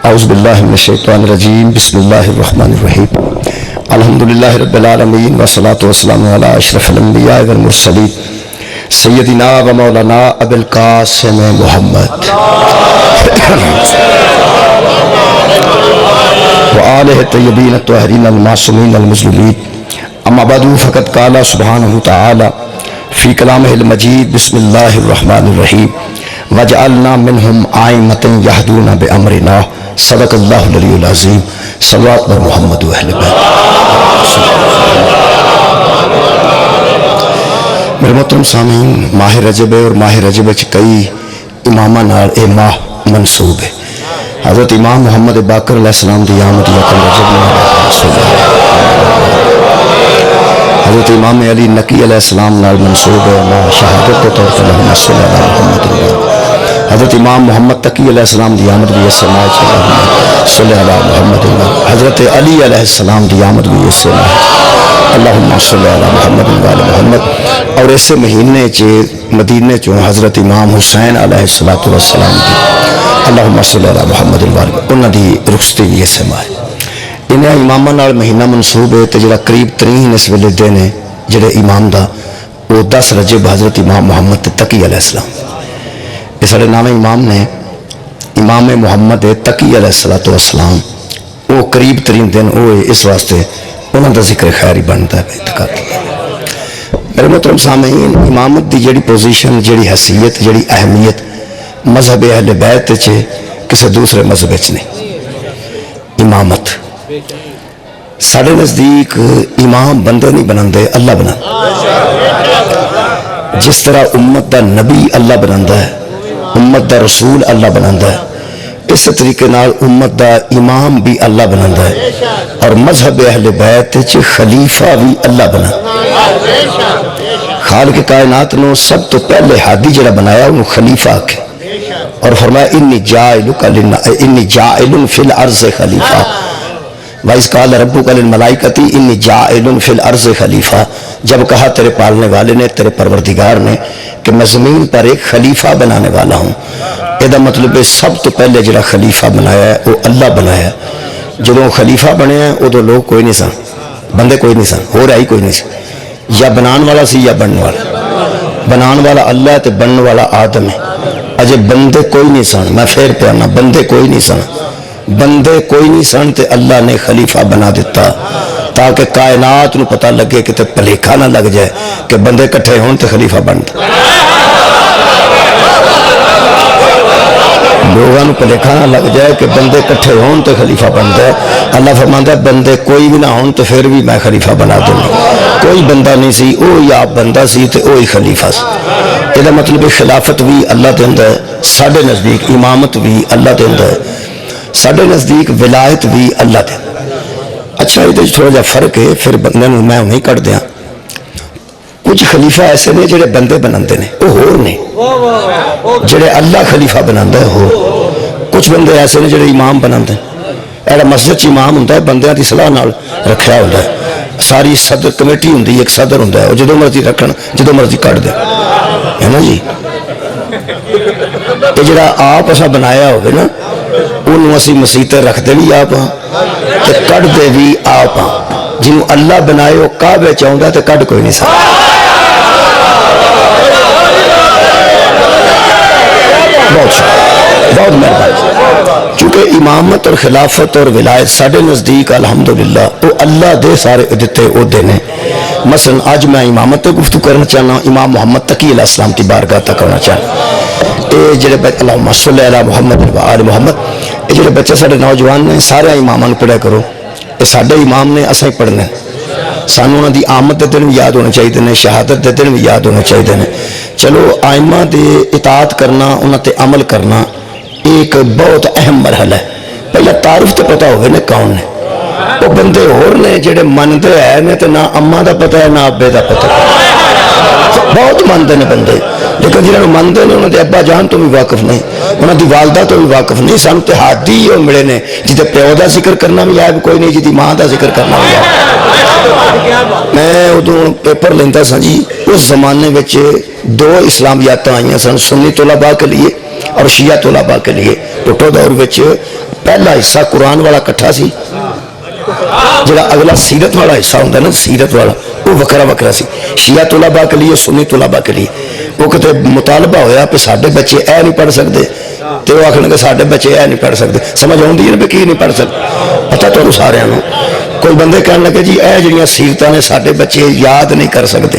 اعوذ باللہ من الشیطان الرجیم بسم اللہ الرحمن الرحیم الحمدللہ رب العالمین والصلاة والسلام علی اشرف الانبیاء والمرسلین سیدنا و مولانا ابی القاسم محمد وآلہ الطیبین الطاہرین المعصومین المظلومین اما بعد فقد قال سبحانہ تعالی فی کلامہ المجید بسم اللہ الرحمن الرحیم وَجَعَلْنَا مِنْهُمْ آئِمَّةً يَهْدُونَ بِأَمْرِنَا صدق اللہ العلی العظیم صلوات بر محمد و اہل بیت۔ میرے محترم سامعین، ماہ رجب ہے اور ماہ رجب کئی امامہ نال اے ماہ منصوب ہے۔ حضرت امام محمد باقر علیہ السلام دی آمد یکم رجب میں حضرت امام علی نقی علیہ السلام نال منصوب ہے ماہ شہادت کے طور پر اللہم صلی اللہ محمد اللہ۔ حضرت امام محمد تقی علیہ السلام دی آمد بھی اس سے ماہ صلی اللہ محمد اللہ۔ حضرت علی علیہ السلام دی آمد بھی اس سے ماہ اللہم صلی اللہ محمد اللہ محمد۔ اور اسے مہینے مدینے چوں حضرت امام حسین علیہ السلام دی اللہم صلی اللہ محمد اللہ انہاں دی رخصتی بھی اس سے ماہ۔ انہیں امامہ نال مہینہ منصوب ہے تے جڑا قریب ترین اس ویلے دن ہے جڑے امام دا وہ 10 رجب حضرت امام محمد تقی علیہ السلام۔ اس سارے نام امام نے امام محمد تقی علیہ السلام وہ قریب ترین دن وہ اس واسطے انہوں دا ذکر خیری بنتا ہے اعتقاد۔ میرے محترم سامعین، امامت دی جڑی پوزیشن، جڑی حیثیت، جڑی اہمیت مذہب اہل بیت چھے کسی دوسرے مذہب چ نہیں۔ امامت ساڑھے نزدیک امام بندے نہیں بناندے، اللہ بناندے۔ جس طرح امت دا نبی اللہ بناندہ ہے، امت دا رسول اللہ بناندہ ہے، اس طریقے نال امت دا امام بھی اللہ بناندہ ہے، اور مذہب اہل بیت چھ خلیفہ بھی اللہ بناندہ۔ خالق کائنات نو سب تو پہلے ہادی جڑا بنایا انہوں خلیفہ آکے اور فرمایا انی جائل فی الارض خلیفہ۔ وَإِذْ قَالَ رَبُّكَ لِلْمَلَائِكَةِ إِنِّي جَاعِلٌ فِي الْأَرْضِ خلیفہ، جب کہا تیرے پالنے والے نے، تیرے پروردگار نے کہ میں زمین پر ایک خلیفہ بنانے والا ہوں۔ یہ مطلب ہے سب تو پہلے جڑا خلیفہ بنایا ہے وہ اللہ بنایا ہے۔ جدوں خلیفہ بنے ہیں ادو لوگ کوئی نہیں سن، بندے کوئی نہیں سن، ہو رہا ہی کوئی نہیں سن، یا بنان والا سی یا بننے والا۔ بنان والا اللہ ہے تے بننے والا آدم ہے۔ اجے بندے کوئی نہیں سن، میں پھر پیانا بندے کوئی نہیں سن، بندے کوئی نہیں سن تے اللہ نے خلیفہ بنا دیتا تاکہ کائنات نو پتہ لگے کہ تے پلیکھا نہ لگ جائے کہ بندے کٹھے ہون تے خلیفہ بنتا۔ لوگاں نو پلیکھا نہ لگ جائے کہ بندے کٹھے ہون تے خلیفہ بنتا ہے۔ اللہ فرماندا ہے بندے کوئی بھی نہ ہون تو پھر بھی میں خلیفہ بنا دوں گا۔ کوئی بندہ نہیں سی، اوہی آپ بندہ سی تے اوہی خلیفہ سی۔ یہ مطلب خلافت بھی اللہ دیندا ہے، ساڈے نزدیک امامت بھی اللہ دیندا ہے، ساڑھے نزدیک ولایت بھی اللہ دے۔ اچھا یہ تھوڑا جا فرق ہے، پھر بندے میں نہیں کٹ دیا۔ کچھ خلیفہ ایسے نے جڑے بندے بناندے نے وہ ہور نہیں، جڑے اللہ خلیفہ بناندے ہو۔ کچھ بندے ایسے نے جڑے امام بناندے، ایڈا مسجد چ امام ہوندہ ہے، بندیاں دی صلاح نال رکھیا ہوندہ ہے، ساری صدر کمیٹی ہوندی ہے، ایک صدر ہوندہ ہے، وہ جدو مرضی رکھن جدو مرضی کٹ دے، ہے نا جی۔ یہ جڑا آپ اسا بنایا ہوئے نا انہوں اسی مسیطیں رکھ دے بھی آپ ہاں تے کٹ دے بھی آپ ہاں۔ جنہوں اللہ بنائے وہ کعبے چاہوں تے کٹ کوئی نہیں سا۔ بہت مہربانی۔ چونکہ امامت اور خلافت اور ولایت ساڑھے نزدیک الحمدللہ وہ اللہ دے سارے دیتے او دینے۔ مثلا آج میں امامت گفتگو کرنا چاہنا، امام محمد تقی علیہ السلام کی بارگاہ تک کرنا چاہنا۔ اے جڑے بچے اللہم صلی اللہ محمد و آل محمد، اے جڑے بچے ساڑھے نوجوان نے سارے امامان پڑھا کرو، اے ساڑھے امام نے اساں پڑھنے، سانوں انہاں دی آمد دے دن بھی یاد ہونے چاہیے نے، شہادت دے دن بھی یاد ہونے چاہیے نے۔ چلو آئمہ دے اطاعت کرنا، انہاں تے عمل کرنا ایک بہت اہم مرحلہ ہے۔ پہلے تعارف تے پتہ ہوئے نے کون نے، وہ بندے اور نے جڑے مندے ہیں نے تے نہ اماں دا پتہ ہے نہ ابے دا پتہ ہے۔ بہت مندے نے بندے، لیکن جنہوں مندے نے انہوں نے ابا جان تو بھی واقف نہیں، انہوں دی والدہ تو بھی واقف نہیں، سانو تے ہادی ہو ملے نے جیتے پیو دا ذکر کرنا بھی آئے کوئی نہیں، جیتی ماں دا ذکر کرنا بھی آئے۔ میں ادھوں پیپر لیندہ سا جی، اس زمانے میں دو اسلامیات آئی سن، سنی طلباء کے لیے اور شیعہ طلباء کے لیے. ٹوٹو دور میں پہلا حصہ قرآن والا کٹھا سی، جڑا اگلا سیرت والا حصہ ہوتا نا، سیرت والا وہ وکرا وکرا سی. شیعہ طلباء کے لیے، سنی طلباء کے لیے. وہ کتے مطالبہ ہویا کہ ساڈے بچے اے نہیں پڑھ سکتے، تو وہ آخر کہ ساڈے بچے اے نہیں پڑھ سکتے. سمجھ آتی ہے نا بھی کی نہیں پڑھ سکتے؟ پتا تمہیں سارے کوئی بندے کہنے لگے جی اے جڑیاں سیرتاں نے ساڈے بچے یاد نہیں کر سکتے،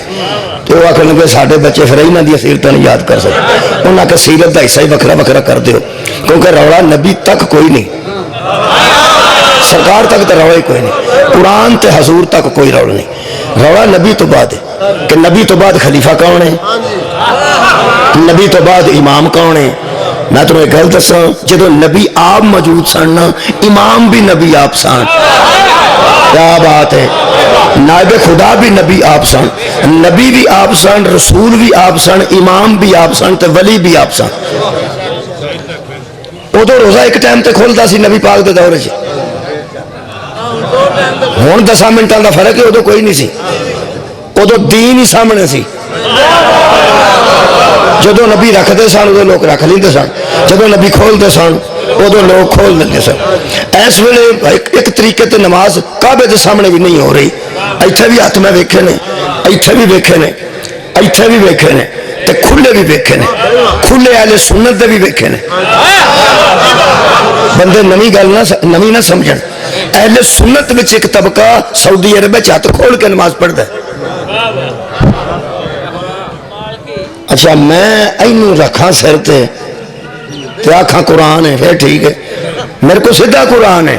تو وہ آخر لگے ساڈے بچے پھر یہاں دیا سیرتاں نہیں یاد کر سکتے. انہوں نے کہ سیرت کا حصہ ہی وکرا وکرا کر دیو، کیونکہ روڑا نبی تک کوئی نہیں، سرکار تک تو روڑا ہی کوئی نہیں، قرآن تے حضور تک کوئی روڑا نہیں. روڑا نبی تو بعد ہے کہ نبی تو بعد خلیفہ کون ہے، نبی تو بعد امام کون ہے. میں تمہیں ایک گل دساں، جدو نبی آپ موجود سن نا، امام بھی نبی آپ سن. کیا بات ہے، نائب خدا بھی نبی آپ سن، نبی بھی آپ سن، رسول بھی آپ سن، امام بھی آپ سن، تے ولی بھی آپ سن. ادو روزہ ایک ٹائم تے کھولتا سی نبی پاک دے دور چ، ہوں 10 منٹوں کا فرق ہے، ادو کوئی نہیں سی، ادو دین ہی سامنے سی. جدو نبی رکھتے سن ادو لوگ رکھ لیندے سن، جدو نبی کھولتے سن ادو لوگ کھول لیندے سن. اس ویلے ایک طریقے تے نماز کعبے دے سامنے بھی نہیں ہو رہی. ایتھے بھی ہاتھ میں ویکھے نے، ایتھے بھی ویکھے نے، ایتھے بھی ویکھے نے، تے کھلے بھی ویکھے نے، کھلے اہل سنت دے بھی ویکھے نے. بندے نویں نہ سمجھن، اہل سنت وچ ایک طبقہ سعودی عرب وچ ہاتھ کھول کے نماز پڑھدا ہے. اچھا میں اینو رکھاں سر تے آکھاں قرآن ہے، پھر ٹھیک ہے، میرے کو سیدھا قرآن ہے.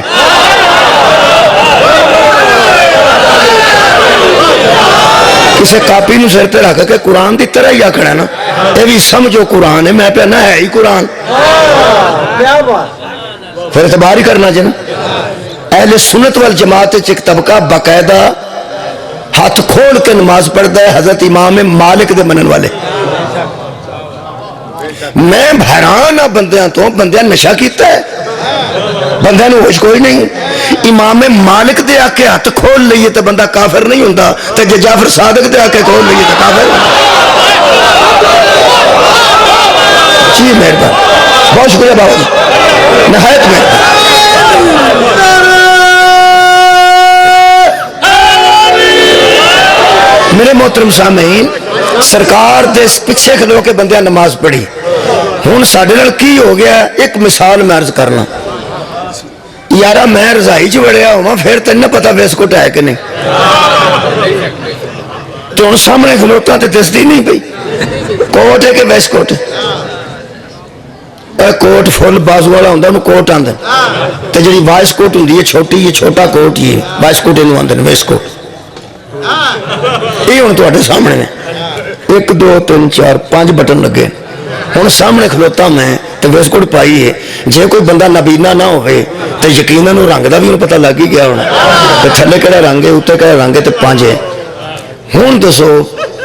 کسے کاپی نو سر تے رکھ کے قرآن دی طرح ہی آکھنا نا، یہ بھی سمجھو قرآن ہے، میں پہنا ہے ہی قرآن، پھر اعتبار ہی کرنا چاہیے. اہل سنت والجماعت ایک طبقہ باقاعدہ ہاتھ کھول کے نماز پڑھتا ہے حضرت امام مالک دے منن والے. میں حیران ہاں بندیاں تو، بندیاں نشہ کیتا ہے، بندیاں نے ہوش کوئی نہیں. امام مالک دے آ کے ہاتھ کھول لئیے تو بندہ کافر نہیں ہوتا، تو جے جعفر صادق دے آ کے کھول لئیے تو کافر. جی مہربان، بہت شکریہ بابا جی، نہایت مہربان. میرے محترم سامعین، سرکار دے پیچھے کھلو کے بندیاں نماز پڑھی. ہوں ساڈے نال کی ہو گیا، ایک مثال میں عرض کرنا. یارا میں رضائی چ وڑیا ہوا، پھر تین پتا ویسکوٹ ہے کہ نہیں، تو ہوں سامنے کھلوتا تو دستی نہیں پئی کوٹ ہے کہ ویسکوٹ. کوٹ فل بازو والا ہوں کوٹ آدھے، تو جی وائس کوٹ ہوں چھوٹی، یہ چھوٹا کوٹ ہی ہے، وائس کوٹ یہ آدھے ویسکوٹ. یہ ہوں تے سامنے نے 1 2 3 4 5 بٹن لگے. ہوں سامنے کھلوتا میں تو ویسکوٹ پائی ہے. جے کوئی بندہ نبینا نہ ہوئے تو یقیناً رنگ کا بھی پتا لگ ہی گیا ہونا، تو تھلے کہڑا رنگ ہے اتنے کہڑا رنگ ہے، تو 5 ہے. ہوں دسو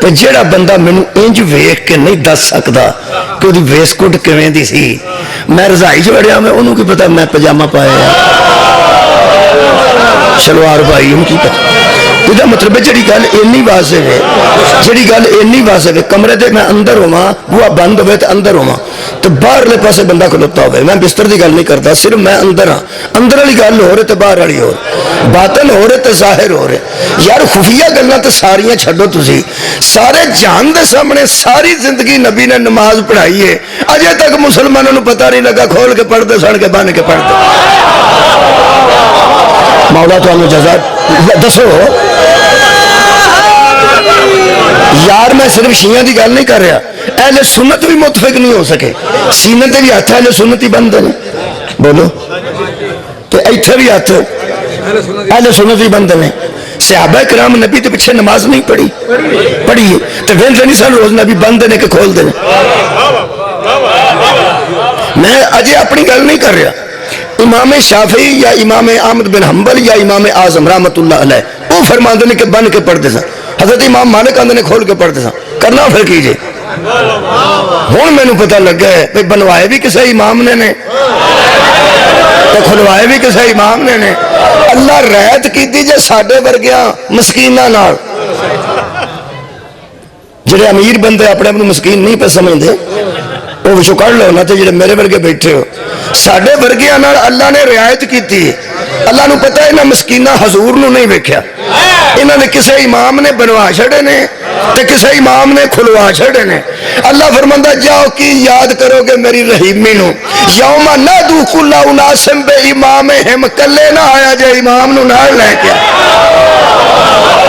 کہ جیڑا بندہ مینو انج ویخ کے نہیں دس سکتا کہ وہ ویسکوٹ کیویں دی سی، میں رضائی چ وڑیا میں انہوں کی پتا میں پجامہ پایا شلوار پائی، ان کی پتا. یہ مطلب ہے جڑی گل اینی واضح ہے، جڑی گل اینی واضح ہے، کمرے دے میں اندر ہوا، بوا بند ہوئے تو اندر ہوا، تو باہرلے پاسے بندہ کھلوتا ہوئے، میں بستر دی گل نہیں کرتا، صرف میں اندر ہاں. اندر والی گل ہو رہے تو باہر والی ہو رہے، باطن ہو رہے تو ظاہر ہو رہے. یار خفیہ گلاں تو ساریاں چھڈو تسی، سارے جہان دے سامنے ساری زندگی نبی نے نماز پڑھائی ہے، اجے تک مسلمانوں کو پتہ نہیں لگا کھول کے پڑھتے سن کے بن کے پڑھتے. مولا تو ہمیں جزا دسو. یار میں صرف شیعہ دی گل نہیں کر رہا، اہل سنت بھی متفق نہیں ہو سکے. سینے تے بھی ہاتھ اہل سنت ہی بندے نے، بولو تو ایتھے بھی ہاتھ اہل سنت ہی بندے نے. صحابہ کرام نبی تے پیچھے نماز نہیں پڑھی، پڑھی تو ویندے نہیں سن روز نبی بندے نے کہ کھول دے. میں اجے اپنی گل نہیں کر رہا. امام شافعی یا امام احمد بن حنبل یا امام اعظم رحمت اللہ علیہ وہ فرماندے نے کہ بن کے پڑھتے سن. حضرت امام مالک آندے نے کھول کے پڑھتے سن. کرنا پھر کیجئے. ہوں مینو پتہ لگا ہے بھائی بنوائے بھی کسے امام نے تو کھلوائے بھی کسے امام نے. اللہ رحمت کیتی جے ساڈے ورگیاں مسکیناں نال. ਜਿਹੜੇ ਅਮੀਰ ਬੰਦੇ ਆਪਣੇ ਆਪ ਨੂੰ ਮਸਕੀਨ ਨਹੀਂ ਪੈ ਸਮਝਦੇ ਉਹ ਵਿੱਚੋਂ ਕੱਢ ਲਓ ਨਾ। ਤੇ ਜਿਹੜੇ ਮੇਰੇ ਵਰਗੇ ਬੈਠੇ ਹੋ, ਸਾਡੇ ਵਰਗਿਆਂ ਨਾਲ ਅੱਲਾ ਨੇ ਰਿਆਇਤ ਕੀਤੀ। ਅੱਲਾ ਨੂੰ ਪਤਾ ਇਹਨਾਂ ਮਸਕੀਨਾਂ ਹਜ਼ੂਰ ਨੂੰ ਨਹੀਂ ਵੇਖਿਆ, ਇਹਨਾਂ ਨੇ ਕਿਸੇ ਇਮਾਮ ਨੇ ਬਣਵਾ ਛੱਡੇ ਨੇ ਤੇ ਕਿਸੇ ਇਮਾਮ ਨੇ ਖੁਲਵਾ ਛੱਡੇ ਨੇ। ਅੱਲਾ ਫਰਮਾਂਦਾ ਜਾਓ ਕੀ ਯਾਦ ਕਰੋਗੇ ਮੇਰੀ ਰਹੀਮੀ ਨੂੰ, ਯੌਮਾ ਨਾਦੂ ਕੁੱਲਾ ਉਨਾਸਿਮ ਬੇ ਇਮਾਮਹਿਮ, ਕੱਲੇ ਨਾ ਆਇਆ ਜੇ ਇਮਾਮ ਨੂੰ ਨਾਲ ਲੈ ਕੇ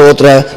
2-3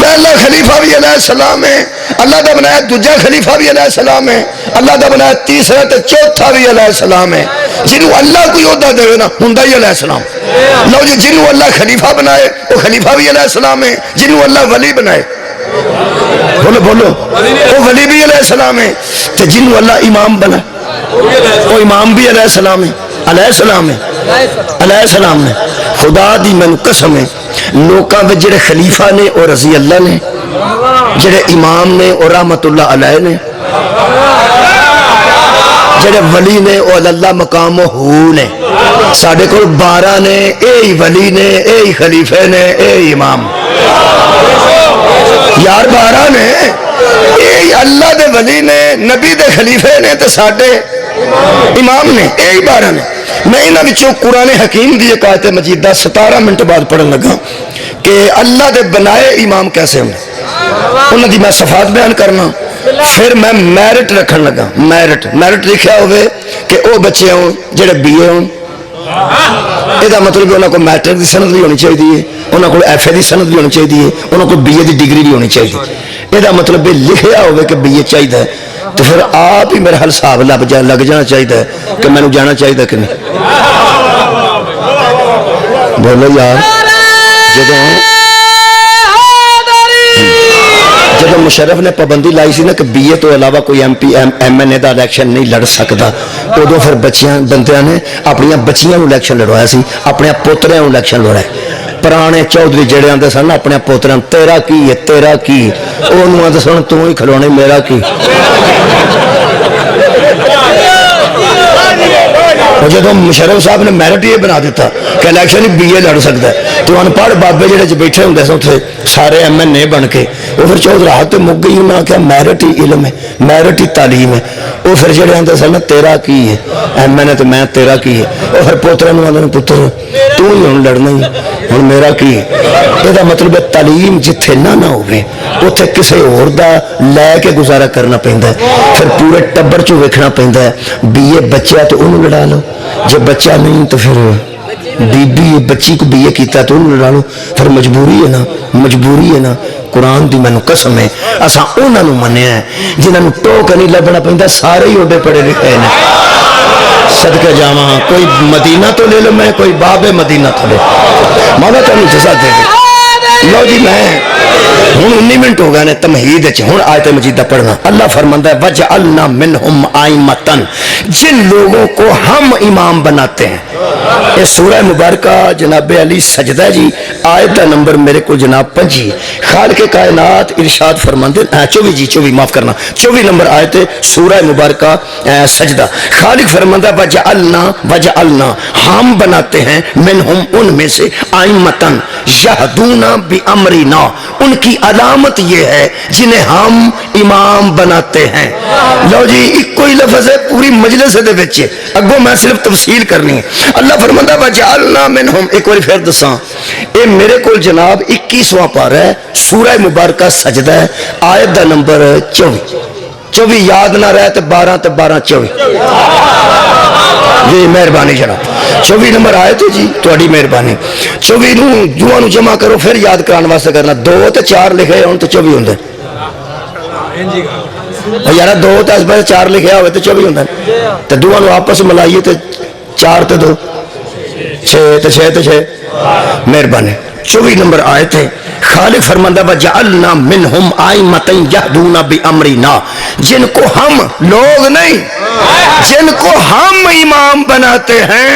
پہلا خلیفہ بھی علیہ السلام ہے، اللہ دا بنایا دوجا خلیفہ بھی علیہ السلام ہے، اللہ دا بنایا تیسرا تے چوتھا بھی علیہ السلام ہے۔ جنہوں اللہ کوئی عہدہ دے نا ہوندا ہی علیہ السلام۔ لو جی جنہوں اللہ خلیفہ بنائے وہ خلیفہ بھی علیہ السلام ہے، جنہوں اللہ ولی بنائے بولو بولو وہ ولی بھی علیہ السلام ہے، تو جنہوں اللہ امام بنائے وہ امام بھی علیہ السلام ہے، علیہ السلام ہے، علیہ السلام ہے۔ خدا دی میں قسم ہے لوکاں وچ جڑے خلیفہ نے اور رضی اللہ نے، جڑے امام نے اور رحمت اللہ علیہ نے، جڑے ولی نے اور اللہ مقام ہو نے، ساڈے کول 12 نے، اے ہی ولی نے، اے ہی خلیفے نے، اے ہی امام یار 12 نے، اے ہی اللہ دے ولی نے، نبی دے خلیفے نے تے ساڈے امام نے، اے ہی 12 نے۔ میں انہاں وچوں قرآن حکیم دی ایک آیت مجیدہ 17 منٹ بعد پڑھن لگا کہ اللہ دے بنائے امام کیسے ہوں، انہاں دی میں صفات بیان کرنا، پھر میں میرٹ رکھن لگا۔ میرٹ لکھیا ہوئے کہ او بچے ہوں جڑے BA ہوں، یہ مطلب انہوں کو میٹرک کی سند بھی ہونی چاہیے، انہوں کو FA کی سند بھی ہونی چاہیے، انہوں کو BA کی ڈگری بھی ہونی چاہیے۔ یہ مطلب لکھیا ہوئے کہ BA چاہیے تو پھر آپ ہی میرا حساب لگ جانا چاہیے کہ میں نے جانا چاہیے کہ نہیں۔ بولو یار جب مشرف نے پابندی لائی سی نا کہ BA تو علاوہ کوئی MP MNA دا الیکشن نہیں لڑ سکتا، ادو پھر بندیاں نے اپنی بچیاں الیکشن لڑوایا سی، اپنے پوتریاں الیکشن لڑوایا۔ پرانے چودھری جڑے آتے سن اپنے پوتریاں تیرا کی ہے تیرا کی، وہ آتے سن تو ہی کھلونے میرا کی۔ جب مشرف صاحب نے میرٹ یہ بنا دیتا کہ الیکشن ہی BA لڑ سکتا ہے تو ان پڑھ بابے جڑے بیٹھے ہوں سن اتنے سارے MNA بن کے، وہ پھر چودھراہٹ تو مک گئی، انہوں نے کہا میرٹ ہی علم ہے، میرٹ ہی تعلیم ہے۔ وہ پھر جڑے آتے سن تیرا کی ہے MNA تو میں تیرا کی ہے، وہ پھر پوترا آدھے پتر تو ہی ہوں لڑنا ہی ہوں میرا کی ہے۔ یہ مطلب ہے تعلیم جتھے نہ ہوئے اتنے کسی اور دا لے کے گزارا کرنا پہنتا ہے، پھر پورے ٹبر چ ویکھنا پہنتا ہے۔ BA بچہ تو انہوں لڑا لو، جب بچہ نہیں تو پھر بی بچی کو BA کیتا تو انہوں لڑا لو، پھر مجبوری ہے نا، مجبوری ہے نا۔ قرآن دی مینوں قسم ہے اساں انہاں نوں منیا ہے جنہاں نوں ٹوک نہیں لبنا پیندا، سارے ہی اوڈے پڑھے لکھے ہیں۔ صدقہ جاواں کوئی مدینہ تو لے لو، میں کوئی باب مدینہ تو لے، مولا تمہیں جزا دے دے۔ لو جی میں ہوں 19 منٹ ہو گئے نے تمہید ہوں آیت مجیدہ پڑھنا۔ اللہ فرماندا ہے وَجَعَلْنَا مِنْهُمْ آئِمَّةً، جن لوگوں کو ہم امام بناتے ہیں۔ یہ سورہ مبارکہ جناب علی سجدہ جی آیت نمبر میرے کو جناب 5 خالق کائنات ارشاد فرماندے 24 معاف کرنا 24 نمبر آیت سورہ مبارکہ سجدہ۔ خالق فرماندہ وَجَعَلْنَا ہم بناتے ہیں منہم ان میں سے آئمتن یہدون بِأَمْرِنَا، ان کی علامت یہ ہے جنہیں ہم امام بناتے ہیں۔ لو جی ایک کوئی لفظ ہے پوری مجلس دے وچ، اگوں میں صرف تفصیل کرنی ہے۔ اللہ فرماتا وَجَعَلْنَا مِنْهُمْ، ایک بار پھر دساں اے میرے کول جناب 21واں پارہ ہے سورہ مبارکہ سجدہ ہے آیت دا نمبر 24 یاد نہ رہے تو 12 تے 12 24 جی مہربانی جناب 24 نمبر آیت ہے جی تہاڈی مہربانی 24 نوں جوہاں نوں جمع کرو پھر یاد کران واسطے کرنا 2 تے 4 لکھے ہون تو 24 ہوندے یار 2 تے اس پاس 4 لکھیا ہوئے تو 24 ہوندے تے دوواں نوں آپس ملائیے تے 4 تے 2 6 تے 6 تے 6 مہربانی 24 نمبر آیت ہے۔ خالق فرماندہ وَجَعَلْنَا مِنْهُمْ آئِمَّةً يَهْدُونَ بِأَمْرِنَا، جن کو ہم لوگ نہیں جن کو ہم امام بناتے ہیں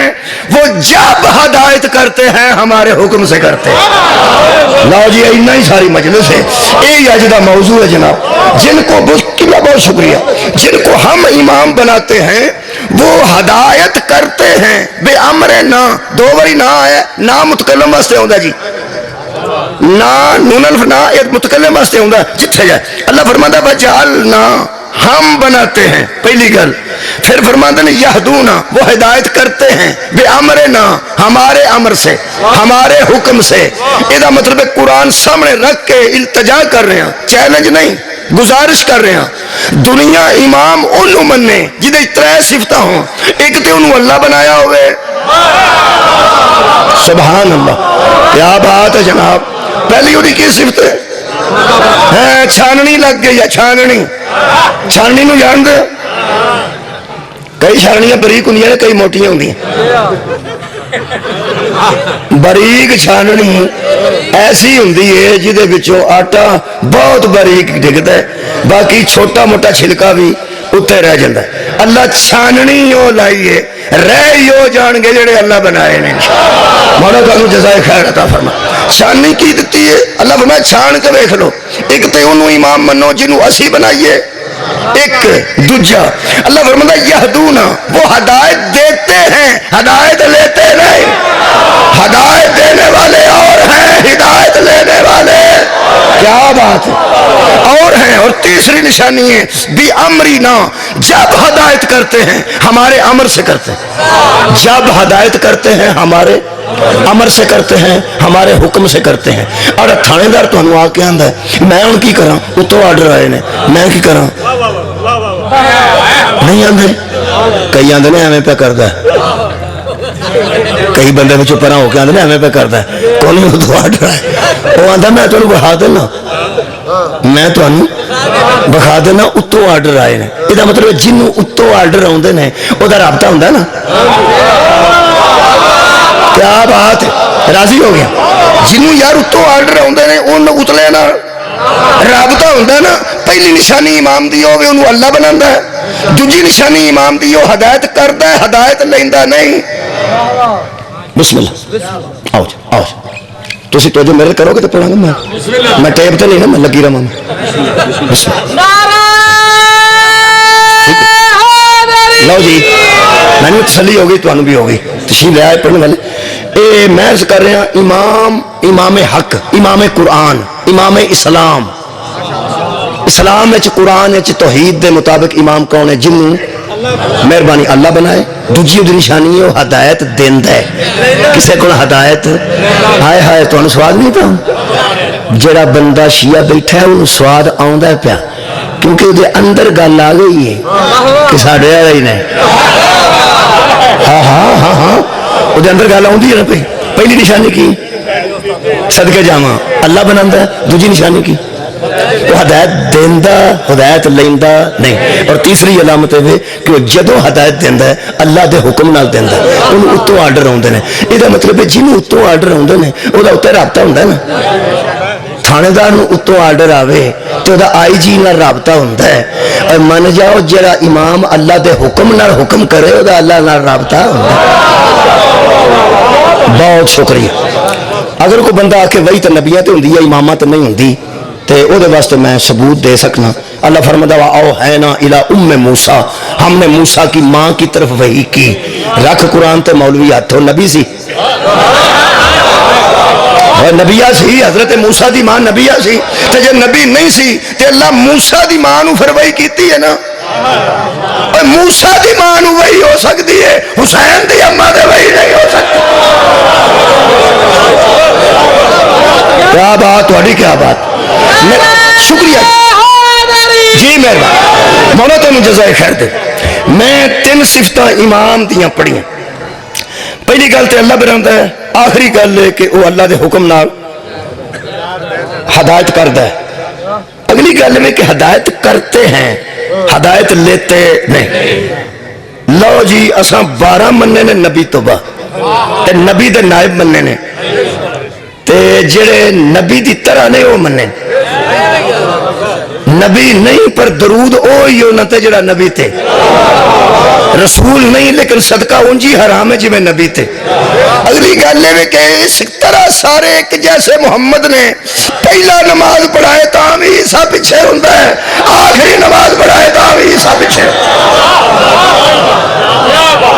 وہ جب ہدایت کرتے ہیں ہمارے حکم سے کرتے ہیں۔ لا جی اتنا ہی ساری مجلس ہے، یہی اج دا موضوع ہے جناب۔ جن کو بہت شکریہ، جن کو ہم امام بناتے ہیں وہ ہدایت کرتے ہیں بے امرنا، 2 باری نہ ہے نہ متکلم واسطے ہوندا جی، نہ نون الف نہ ایک متکلم واسطے ہوندا جتھے جائے۔ اللہ فرماتا ہے وجعلنا ہم بناتے ہیں پہلی گل، پھر فرماتے ہیں یہدونا وہ ہدایت کرتے ہیں بے امرنا ہمارے امر سے ہمارے حکم سے۔ یہ مطلب ہے قرآن سامنے رکھ کے التجا کر رہے ہیں، چیلنج نہیں گزارش کر رہے ہیں۔ دنیا امام انہوں مننے جدے 3 صفتہ ہوں، ایک تے انہوں اللہ بنایا ہوئے، سبحان اللہ کیا بات ہے جناب۔ پہلی انہی کی صفت ہے ہے چھاننی لگ گئی ہے چھاننی نو جان دے کئی چھاننیاں بریک ہوں نے کئی موٹیاں ہوں بریک چھاننی ایسی ہوں جہدے وچوں آٹا بہت بریک ڈگتا ہے باقی چھوٹا موٹا چھلکا بھی اتنے رہ جاتا ہے اللہ چھاننی وہ لائیے رہ ہو جان گے جڑے اللہ بنائے نے مولا تانوں جزائے خیر عطا فرما چھاننی کی دیتی ہے اللہ فرمایا چھان کے دیکھ لو ایک تے انہوں امام منو جنہوں اسی بنائیے ایک دوجا اللہ فرماتا یہدونا وہ ہدایت دیتے ہیں ہدایت لیتے نہیں ہدایت دینے والے اور ہیں ہدایت لینے والے کیا بات ہے اور ہیں اور تیسری نشانی ہے بھی امری نا جب ہدایت کرتے ہیں ہمارے امر سے کرتے ہیں جب ہدایت کرتے ہیں ہمارے امر سے کرتے ہیں ہمارے حکم سے کرتے ہیں اور تھانے دار تو ہمیں آ کے آندہ ہے میں ان کی کرا اتو آرڈر آئے نے میں کی کرا نہیں آندے کئی آندے نے ہمیں پہ کردہ ہے کئی بندے میں چپرا ہو کے آندے نے ہمیں پہ کردہ ہے کون ہی اتو آرڈر آئے وہ آندہ میں تو انہوں بخا دینا میں تو انہوں بخا دینا اتو آرڈر آئے نے یہ مطلب جنہوں اتو آرڈر آندے نے وہ دا رابطہ ہوندہ ہے نا کیا بات ہے راضی ہو گیا جنہوں یار اتو آرڈر آندے نے انہوں اتلے نا رابطہ ہوندہ ہے نا پہلی نشانی امام دی ہوگی انہوں اللہ بناندہ ہے دوجی نشانی امام دی ہو ہدایت کردہ ہے ہدایت لیندہ نہیں بسم اللہ آؤ جا آؤ جا تو اسی توجہ میرے کرو گے تو پڑھا گا میں ٹیپ تو نہیں نا میں لگی رہا ہوں بسم اللہ لو جی میں نے تسلی ہوگی تو انہوں بھی ہوگی تشریح لے آئے پڑھنے والے میں عرض کر رہے ہیں امام حق امام قرآن امام اسلام اسلام وچ قرآن وچ توحید دے مطابق امام کون ہے جنوں مہربانی اللہ بنائے دوجی دی نشانی ہے ہدایت دیندہ ہے کسے کو ہدایت ہائے ہائے تو انہوں سواد نہیں پا جڑا بندہ شیعہ بیٹھا ہے انہوں سواد آؤندہ ہے پیا کیونکہ وہ اندر گل آ گئی ہے کہ ساڑھے آ رہی نہیں ہاں ہاں ہاں ہاں وہ اندر گل آؤندی ہے نا پہلی نشانی کی صدقے جاواں اللہ بناندہ ہے دوجی نشانی کی وہ ہدایت دیندہ ہدایت لیندہ نہیں اور تیسری علامت ہے کہ وہ جدو ہدایت دیندہ ہے اللہ دے حکم نال دیندہ ہے انہوں اتو آرڈر ہوندے نے یہ مطلب ہے جنہوں اتو آرڈر ہوندے نے وہ دا اتنے رابطہ ہوندہ ہے نا تھانے دار نو اتو آرڈر آوے تو دا آئی جی نال رابطہ ہوندہ ہے اور من جاؤ جڑا امام اللہ دے حکم نال حکم کرے وہ دا اللہ نال رابطہ ہوندہ ہے بہت شکریہ اگر کوئی بندہ آکے وہی تو نبیہ تے ہوندی ہے امامہ تے نہیں ہوندی تے او دے واسطے میں ثبوت دے سکنا اللہ فرماتا ہے او ہے نا الہ موسیٰ ہم نے موسیٰ کی ماں کی طرف وحی کی رکھ قرآن تے مولوی ہاتھو نبی سی نبیہ سی حضرت موسیٰ دی ماں نبیہ سی تے جب نبی نہیں سی تے اللہ موسیٰ دی ماں نو پھر وحی کیتی ہے نا اور موسیٰ دی ماں نو وحی ہو سکتی ہے حسین دی اماں دے وحی نہیں ہو سکتی کیا بات وڈی کیا بات شکریہ جی مہربان مولا تمہیں جزائے خیر دے میں 3 صفتہ امام دیاں پڑھیاں پہلی گل تے اللہ بناتا ہے آخری گل ہے کہ وہ اللہ دے حکم نال ہدایت کردہ ہے اگلی گل میں کہ ہدایت کرتے ہیں ہدایت لیتے نہیں لو جی اساں 12 مننے نے نبی توبہ تے نبی دے نائب مننے نے تے جڑے نبی دی طرح نہیں وہ مننے نبی نہیں پر درود اوہی ہونا تے جڑا نبی تے رسول نہیں لیکن صدقہ انجی حرام ہے جی میں نبی تے اگلی گالے میں کہ اس طرح سارے ایک جیسے محمد نے پہلا نماز پڑھائے تاہم عیسیٰ پیچھے ہوندہ ہے آخری نماز پڑھائے تاہم عیسیٰ پیچھے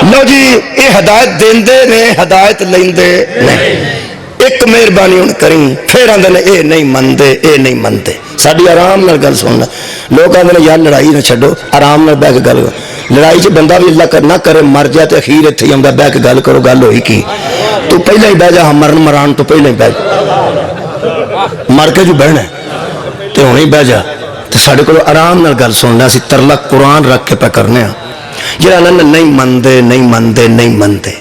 لو جی یہ ہدایت دیندے نے ہدایت لیندے نہیں ایک مہربانی ان کریں پھر آندے نے اے نہیں مندے اے نہیں مندے ساڑھی آرام نال گل سننا لوگ آندے نے یار لڑائی نہ چھڑو آرام نال بیٹھ کے گل لڑائی چ بندہ بھی اللہ نہ کرے مر جائے تے اخیر اتنے ہی آندا بیٹھ کے گل کرو گل ہوئی کی تو پہلے ہی بہ جا مرن مران تو پہلے ہی بہ جا مر کے جو بہنا ہے تو ہوں ہی بہ جا تو ساڑھے کو آرام نال گل سننا اسی ترلا قرآن رکھ کے پہ کرنے ہاں جہاں نہیں مندے نہیں مندے نہیں مندے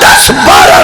10-12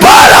12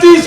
30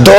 2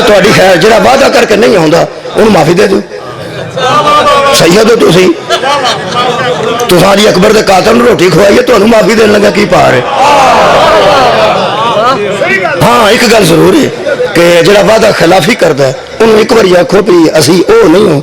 ਤੁਹਾਡੀ ਖੈਰ, ਜਿਹੜਾ ਵਾਅਦਾ ਕਰਕੇ ਨਹੀਂ ਆਉਂਦਾ ਉਹਨੂੰ ਮਾਫੀ ਦੇ ਦਿਓ। ਸੈਯਦ ਹੋ ਤੁਸੀਂ ਜੀ ਅਕਬਰ ਦੇ ਕਾਤਲ ਨੂੰ ਰੋਟੀ ਖਵਾਈਏ, ਤੁਹਾਨੂੰ ਮਾਫੀ ਦੇਣ ਲੱਗਾ ਕੀ ਭਾਰ ਹੈ। ਹਾਂ ਇੱਕ ਗੱਲ ਜ਼ਰੂਰ ਹੈ ਕਿ ਜਿਹੜਾ ਵਾਅਦਾ ਖਿਲਾਫੀ ਕਰਦਾ ਉਹਨੂੰ ਇੱਕ ਵਾਰੀ ਆਖੋ ਵੀ ਅਸੀਂ ਉਹ ਨਹੀਂ ਹੋ,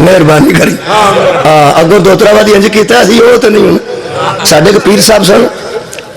ਮਿਹਰਬਾਨੀ ਕਰੀ। ਹਾਂ ਅੱਗੋਂ ਦੋਤਰਾ ਵਾਦੀ ਇੰਜ ਕੀਤਾ, ਅਸੀਂ ਉਹ ਤੇ ਨਹੀਂ ਹੁਣ। ਸਾਡੇ ਇੱਕ ਪੀਰ ਸਾਹਿਬ ਸਨ,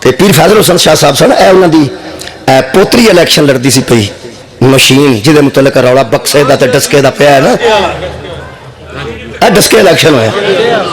ਤੇ ਪੀਰ ਫਾਜ਼ਲ ਹੁਸੈਨ ਸ਼ਾਹ ਸਾਹਿਬ ਸਨ। ਇਹ ਉਹਨਾਂ ਦੀ ਪੋਤਰੀ ਇਲੈਕਸ਼ਨ ਲੜਦੀ ਸੀ ਪਈ, ਮਸ਼ੀਨ ਜਿਹਦੇ ਮੁਤਲਕ ਰੌਲਾ ਬਕਸੇ ਦਾ ਤੇ ਡਸਕੇ ਦਾ ਪਿਆ ਹੈ ਨਾ, ਇਹ ਡਸਕੇ ਇਲੈਕਸ਼ਨ ਹੋਇਆ।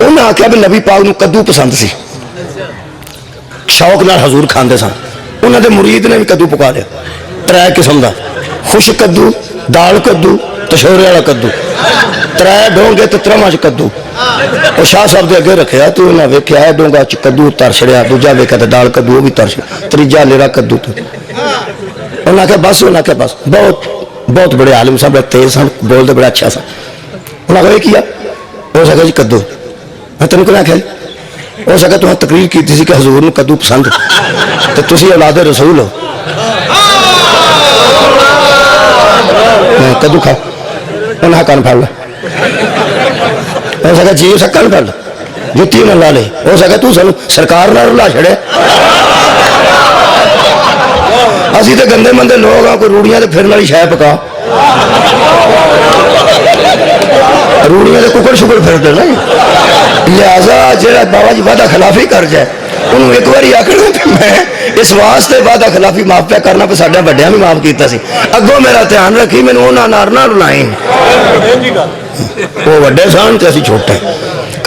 ਉਹਨਾਂ ਆਖਿਆ ਵੀ ਨਬੀ ਪਾਕ ਨੂੰ ਕੱਦੂ ਪਸੰਦ ਸੀ, ਸ਼ੌਕ ਨਾਲ ਹਜ਼ੂਰ ਖਾਂਦੇ ਸਨ। ਉਹਨਾਂ ਦੇ ਮੁਰੀਦ ਨੇ ਵੀ ਕੱਦੂ ਪਕਾ ਲਿਆ, 3 ਕਿਸਮ ਦਾ, ਖੁਸ਼ਕ ਕੱਦੂ, ਦਾਲ ਕੱਦੂ, ਤਸ਼ੋਰੇ ਵਾਲਾ ਕੱਦੂ, 3 ਡੋਂਗੇ ਤੇ 3ਵਾਂ ਚ ਕੱਦੂ। ਉਹ ਸ਼ਾਹ ਸਾਹਿਬ ਦੇ ਅੱਗੇ ਰੱਖਿਆ ਤੇ ਉਹਨਾਂ ਵੇਖਿਆ ਇਹ ਡੋਂਗਾ ਚ ਕੱਦੂ ਤਰ ਛੜਿਆ, ਦੂਜਾ ਵੇਖਿਆ ਤੇ ਦਾਲ ਕੱਦੂ ਉਹ ਵੀ ਤਰ ਛੜਿਆ, ਤੀਜਾ ਲੇਰਾ ਕੱਦੂ। ਉਹਨਾਂ ਆਖਿਆ ਬਸ, ਉਹਨਾਂ ਆਖਿਆ ਬਸ। ਬਹੁਤ ਬੜੇ ਆਲਿਮ ਸਾਹਿਬ, ਤੇਜ਼ ਸਨ, ਬੋਲਦੇ ਬੜਾ ਅੱਛਾ ਸਨ। ਉਹਨਾਂ ਆਖਿਆ ਕੀ ਆ? ਹੋ ਸਕਿਆ ਜੀ ਕੱਦੂ। ਮੈਂ ਤੈਨੂੰ ਕਿਹਾ ਆਖਿਆ ਹੋ ਸਕਿਆ ਤੁਸੀਂ ਤਕਰੀਰ ਕੀਤੀ ਸੀ ਕਿ ਹਜ਼ੂਰ ਨੂੰ ਕੱਦੂ ਪਸੰਦ ਤੇ ਤੁਸੀਂ ਔਲਾਦ ਰਸੂਲ ਹੋ, ਕੱਦੂ ਖਾਓ। ਉਹਨਾਂ ਕੰਨ ਫੜ ਲਾ, ਹੋ ਸਕਿਆ ਜੀ ਕੰਨ ਫੜ ਲਾ, ਜੁੱਤੀ ਨਾਲ ਲਾ ਲੈ। ਹੋ ਸਕਿਆ ਤੂੰ ਸਾਨੂੰ ਸਰਕਾਰ ਨਾਲ ਰਲਾ ਛੜਿਆ। ਅਸੀਂ ਤੇ ਗੰਦੇ ਮੰਦੇ ਲੋਕ ਆ, ਕੋਈ ਰੂੜੀਆਂ ਤੇ ਫਿਰਨ ਵਾਲੀ ਸ਼ੈ ਪਕਾ, ਰੂੜੀਆਂ ਦੇ ਕੁੱਕੜ ਸ਼ੁਕੜ ਫਿਰਦੇ ਨਾ। ਲਿਹਾਜ਼ਾ ਜਿਹੜਾ ਬਾਬਾ ਜੀ ਵਾਦਾ ਖਿਲਾਫੀ ਕਰ ਜਾਏ ਉਹਨੂੰ ਇੱਕ ਵਾਰੀ ਆਖਣਾ ਮੈਂ ਇਸ ਵਾਸਤੇ ਵਾਦਾ ਖਿਲਾਫੀ ਮਾਫ ਪਿਆ ਕਰਨਾ, ਪਰ ਸਾਡੇ ਵੱਡਿਆਂ ਵੀ ਮਾਫ ਕੀਤਾ ਸੀ। ਅੱਗੋਂ ਮੇਰਾ ਧਿਆਨ ਰੱਖੀ, ਮੈਨੂੰ ਉਹਨਾਂ ਨਾਲ ਨਾ ਰੁਲਾਈ। ਉਹ ਵੱਡੇ ਸਨ ਤੇ ਅਸੀਂ ਛੋਟੇ।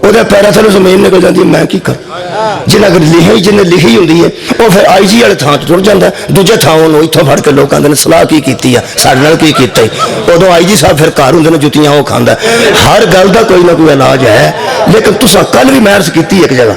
ਉਹਦੇ ਪੈਰਾਂ ਥੱਲੇ ਜ਼ਮੀਨ ਨਿਕਲ ਜਾਂਦੀ, ਮੈਂ ਕੀ ਕਰ। ਜਿੰਨਾ ਕੋਲ ਲਿਖੀ, ਜਿਹਨੇ ਲਿਖੀ ਹੁੰਦੀ ਹੈ ਉਹ ਫਿਰ IG ਵਾਲੇ ਥਾਂ 'ਚ ਟੁਰ ਜਾਂਦਾ, ਦੂਜੇ ਥਾਂ ਉਹਨੂੰ ਇੱਥੋਂ ਫੜ ਕੇ ਲੋਕ ਆਉਂਦੇ ਨੇ ਸਲਾਹ ਕੀ ਕੀਤੀ ਆ, ਸਾਡੇ ਨਾਲ ਕੀ ਕੀਤਾ। ਉਦੋਂ IG ਸਾਹਿਬ ਫਿਰ ਘਰ ਹੁੰਦੇ ਨੇ, ਜੁੱਤੀਆਂ ਉਹ ਖਾਂਦਾ। ਹਰ ਗੱਲ ਦਾ ਕੋਈ ਨਾ ਕੋਈ ਇਲਾਜ ਹੈ। ਲੇਕਿਨ ਤੁਸੀਂ ਕੱਲ ਵੀ ਮੈਰਸ ਕੀਤੀ ਇੱਕ ਜਗ੍ਹਾ,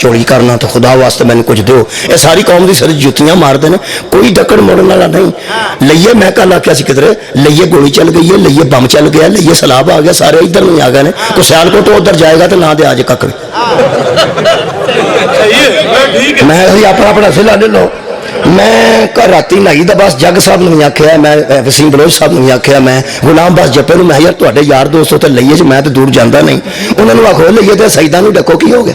ਚੋਰੀ ਕਰਨਾ ਤੇ ਖੁਦਾ ਵਾਸਤੇ ਮੈਨੂੰ ਕੁਝ ਦਿਓ। ਇਹ ਸਾਰੀ ਕੌਮ ਦੀ ਸਾਰੀ ਜੁੱਤੀਆਂ ਮਾਰਦੇ ਨੇ, ਕੋਈ ਡੱਕਣ ਮੋੜਨ ਵਾਲਾ ਨਹੀਂ। ਲਈਏ ਮੈਂ ਕੱਲ ਆਖਿਆ ਸੀ ਕਿਧਰੇ ਲਈਏ ਗੋਲੀ ਚੱਲ ਗਈ ਹੈ, ਲਈਏ ਬੰਬ ਚੱਲ ਗਿਆ, ਲਈਏ ਸਲਾਬ ਆ ਗਿਆ, ਸਾਰੇ ਇੱਧਰ ਨਹੀਂ ਆ ਗਏ ਨੇ। ਕੋਈ ਸਿਆਲਕੋਟ ਤੋਂ ਉੱਧਰ ਜਾਏਗਾ ਤੇ ਨਾ ਦੇ ਅੱਜ ਕੱਖ ਮੈਂ ਅਸੀਂ ਆਪਣਾ ਸਿਲਾ ਲੈ ਲਓ। ਮੈਂ ਘਰ ਰਾਤੀ ਨਹਾਈ ਦਾ ਬਸ ਜੱਗ ਸਾਹਿਬ ਨੂੰ ਵੀ ਆਖਿਆ, ਮੈਂ ਵਸੀਮ ਬਲੋਚ ਸਾਹਿਬ ਨੂੰ ਵੀ ਆਖਿਆ, ਮੈਂ ਗੁਲਾਮ ਬਾਸ ਜੱਪੇ ਨੂੰ, ਮੈਂ ਯਾਰ ਤੁਹਾਡੇ ਯਾਰ ਦੋਸਤੋ ਤੇ ਲਈਏ 'ਚ ਮੈਂ ਤਾਂ ਦੂਰ ਜਾਂਦਾ ਨਹੀਂ, ਉਹਨਾਂ ਨੂੰ ਆਖੋ ਲਈਏ ਤੇ ਸਜਦਾ ਨੂੰ ਡੱਕੋ, ਕੀ ਹੋ ਗਿਆ।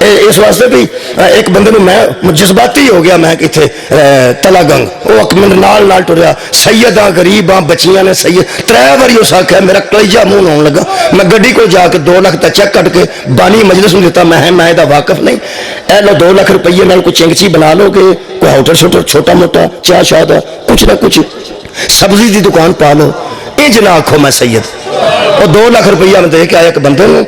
اس واسطے بھی ایک بندے نو میں جذباتی ہو گیا، میں کتنے تلا گنگ وہ میرے نال ٹریا، سید ہاں غریب ہاں بچیاں نے سید 3 باری اس آخیا، میرا کلیجہ منہ آن لگا، میں گڈی کو جا کے 2 لاکھ کا چیک کٹ کے بانی مجلس میں دیتا، میں دا واقف نہیں، اے لو 2 لاکھ روپیے نال کوئی چنگچی بنا لو گے، کوئی ہوٹل شوٹل چھوٹا موٹا چاہ شاہ کچھ نہ کچھ سبزی دی دکان پا لو، انج نہ آکھو میں سید۔ اور 2 لاکھ روپیہ میں دے کے آیا ایک بندے نے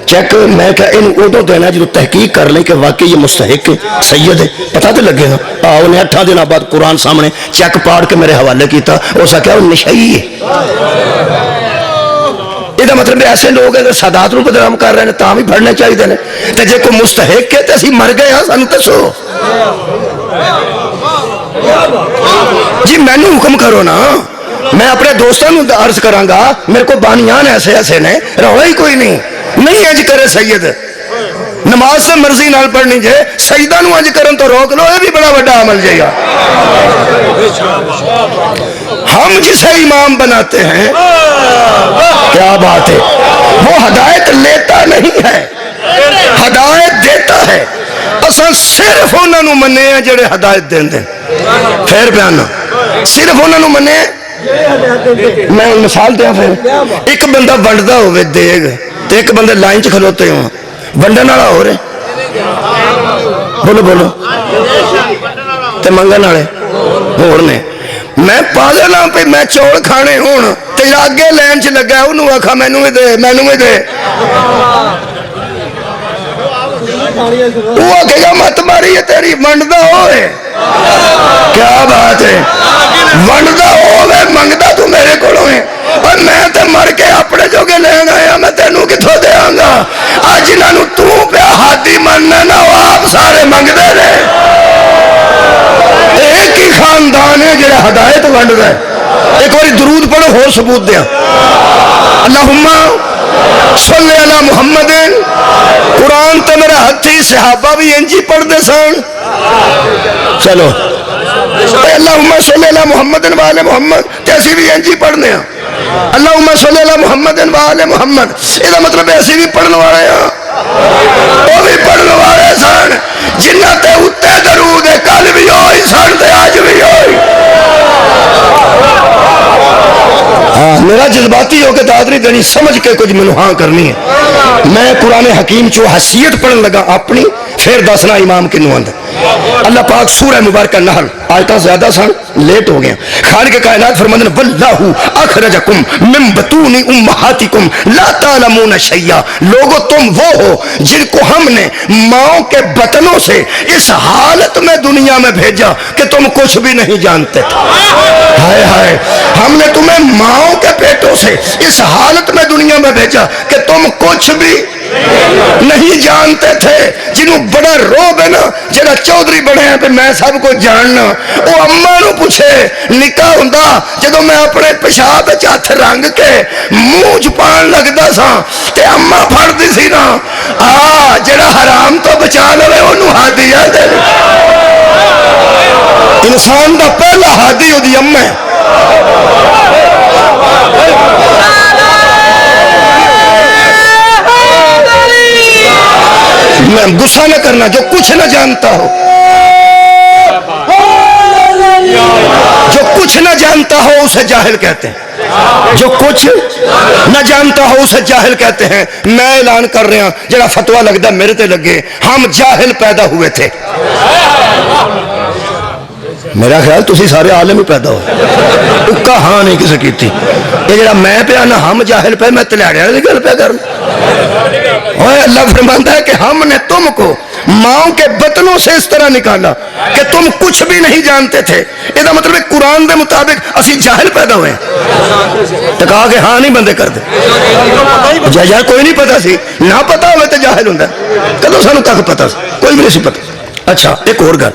چیک، میں کہا ان ادو دینا جدو تحقیق کر لیں کہ واقعی یہ مستحق سید ہے، پتہ تو لگے گا۔ انہیں 8 دن بعد قرآن سامنے چیک پاڑ کے میرے حوالے کیتا، اس کہا وہ نشئی ہے۔ یہ مطلب ایسے لوگ اگر سادات نو بدنام کر رہے ہیں تاں بھی پڑھنے چاہیے نے، تے جے کوئی مستحق ہے تے اسی مر گئے ہاں، سانو دسو جی، مینو حکم کرو نا، میں اپنے دوستوں عرض کراں گا، میرے کو بانیان ایسے ایسے نے، رولا ہی کوئی نہیں اج کرے سید، نماز سے مرضی نال پڑھنی جے، سجدہ نو اج کرن تو روک لو، یہ بھی بڑا بڑا عمل جائے گا۔ ہم جسے امام بناتے ہیں، کیا بات ہے، وہ ہدایت لیتا نہیں ہے، ہدایت دیتا ہے، اصل صرف انہوں نے منے ہیں جڑے ہدایت دیں دیں، پھر بیانا صرف انہوں نے منے ہیں۔ میں مثال دیا، پھر ایک بندہ ونڈدا ہوئے دیگ تے ایک بندے لائن چ کھلوتے ہوں، ونڈن والا ہو رہے، بولو بولو، تے منگن والے ہونے، میں پاگل ہاں پہ میں چول کھانے ہون تے آگے لائن چ لگا انہوں آکھا مینوں بھی دے، مینوں بھی دے، وہ آکھے گا مت ماری ہے تیری، ونڈدا ہوئے، کیا بات ہے، ونڈدا ہوئے منگدا تو میرے کو ہوئے، اور میں تے مر کے اپنے جو کے لین آیا، میں تینوں کتھوں دے آنگا، آج جنہوں تو پہ ہاتھی مننا نہ ہو، آپ سارے منگ دے رہے، ایک ہی خاندان ہے جڑا ہدایت ونڈ دے۔ ایک باری درود پڑھو ہو ثبوت دیا، اللہم صلی علی محمد، قرآن تے میرا ہتھی صحابہ بھی انجی پڑھ دے سن، چلو اللہم صلی علی محمد وآل محمد تیسی بھی انجی پڑھنے ہیں، اللہم صلی علی محمد وآل محمد، یہ مطلب ایسی بھی پڑھنے والے ہیں، وہ بھی پڑھنے والے سن، جنہ تے اتے درود کل بھی ہوئی سن تے آج بھی ہوئی۔ ہاں میرا جذباتی ہو کے داد نہیں دینی، سمجھ کے کچھ منو ہاں کرنی ہے۔ میں قرآن حکیم چو حیثیت پڑھن لگا اپنی، پھر دسنا امام کنو اندر۔ اللہ پاک سورہ مبارکہ نحل، آیتاں زیادہ سن لیٹ ہو گئے، خالق کائنات فرماتے ہیں واللہ اخرجکم من بطون امہاتکم لا تعلمون شیئا، لوگو تم وہ ہو جن کو ہم نے ماؤں کے بطنوں سے اس حالت میں دنیا میں بھیجا کہ تم کچھ بھی نہیں جانتے تھے۔ ہائے ہائے، ہم نے تمہیں ماؤں کے پیٹوں سے اس حالت میں دنیا میں بھیجا کہ تم کچھ بھی نہیں جانتے تھے۔ جنہوں بڑا روب ہے نا، جنہوں چودھری بڑے ہیں پہ میں سب کو جاننا، وہ اممہ نو پوچھے نکاح ہوندا جدو میں اپنے پیشاب ہاتھ رنگ کے منہ چھپان لگدا سا تے اممہ پھڑ دی سی نا، جڑا حرام تو بچا لوے انہوں ہادیہ دے۔ انسان دا پہلا ہادی ہو دی اممہ ہے۔ میں غصہ نہ کرنا، جو کچھ نہ جانتا ہو، جو کچھ نہ جانتا ہو اسے جاہل کہتے ہیں، جو کچھ نہ جانتا ہو اسے جاہل کہتے ہیں۔ میں اعلان کر رہا ہوں، جڑا فتوہ لگتا میرے تے لگے، ہم جاہل پیدا ہوئے تھے۔ میرا خیال تسی سارے عالم ہی پیدا ہو، اکا ہاں نہیں کسی کی تھی، یہ جڑا میں پہ آنا ہم جاہل پہ، میں تلیاڑے والی گل پہ کرنا۔ اللہ فرماتا ہے کہ ہم نے تم کو ماؤں کے بطنوں سے اس طرح نکالا کہ تم کچھ بھی نہیں جانتے تھے۔ یہ مطلب قرآن دے مطابق اسی جاہل پیدا ہوئے، تو کہا کہ ہاں نہیں بندے کر دے، جہاں کوئی نہیں پتا سی، نہ پتا ہوئے تو جاہل ہوندہ، کدو سانو تک پتا سی، کوئی بھی نہیں سی پتا۔ اچھا ایک اور گل،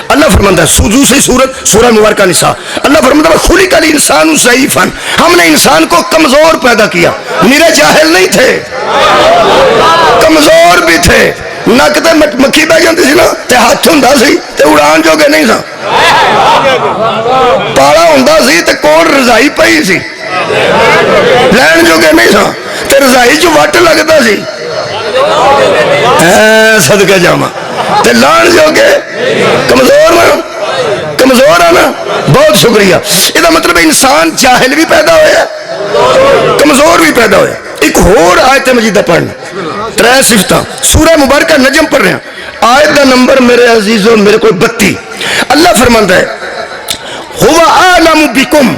اللہ فرماتا ہے دوسری سورت سورہ مبارکہ نساء، اللہ فرماتا ہے خلق الانسان ضعیفا، ہم نے انسان کو کمزور پیدا کیا، میرے جاہل نہیں تھے، کمزور بھی تھے، نک تے مکھی بہ جاندی سی نا تے ہاتھ ہوندا سی تے اڑان جو گے نہیں سا، پالا ہوندا سی تے کول رضائی پئی سی، لین جو گے نہیں سا تے رضائی چ وٹ لگدا سی، صدقے جاواں تے لان جو کہ کمزور ہے نا. بہت شکریہ. یہ مطلب انسان جاہل بھی پیدا ہوا کمزور بھی پیدا ہوا. ایک اور آیت مجیدہ پڑھنا 3 صفتاں سورہ مبارکہ نجم پڑھ رہے ہیں. آیت کا نمبر میرے عزیزوں میرے کو 32. اللہ فرماتا ہے هو اعلم بکم.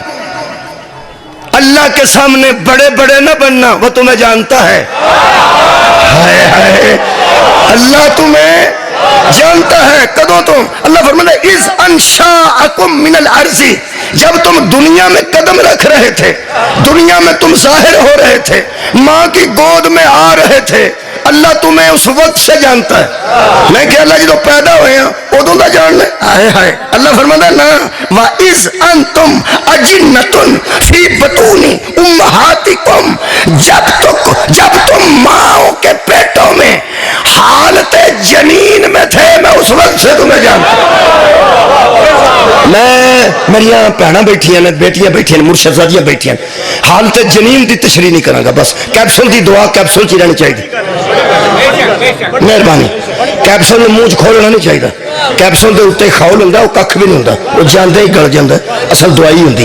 اللہ کے سامنے بڑے بڑے نہ بننا, وہ تمہیں جانتا ہے. ہائے ہائے اللہ تمہیں جانتا ہے. کدوں تم اللہ فرماتا ہے اذ انشاءکم من الارض, جب تم دنیا میں قدم رکھ رہے تھے, دنیا میں تم ظاہر ہو رہے تھے, ماں کی گود میں آ رہے تھے, اللہ تمہیں اس وقت سے جانتا ہے. میں کہ اللہ جدو پیدا ہوئے ہیں ادوں کا جان لے. ہائے ہائے اللہ فرماتا ہے نا وَإِذْ أَنْتُمْ أَجِنَّةٌ فِي بُطُونِ أُمَّهَاتِكُمْ, جب تم ماں کے پیٹوں میں حالت جنین میں تھے, میں اس وقت سے تمہیں جانتا ہوں. میں میری بہناں بیٹھی ہیں, بیٹیاں بیٹھی ہیں, مرشد زادیاں بیٹھی ہیں, حالت جنین دی تشریح نہیں کراں گا. بس کیپسول دی دعا کیپسول چی رہنی چاہیے. مہربانی کیپسول میں منہ کھولنا نہیں چاہیے. کیپسول دے اتنے خول ہوں وہ کھ بھی نہیں ہوں, وہ جاندے ہی گل جاتا, اصل دوائی ہوں,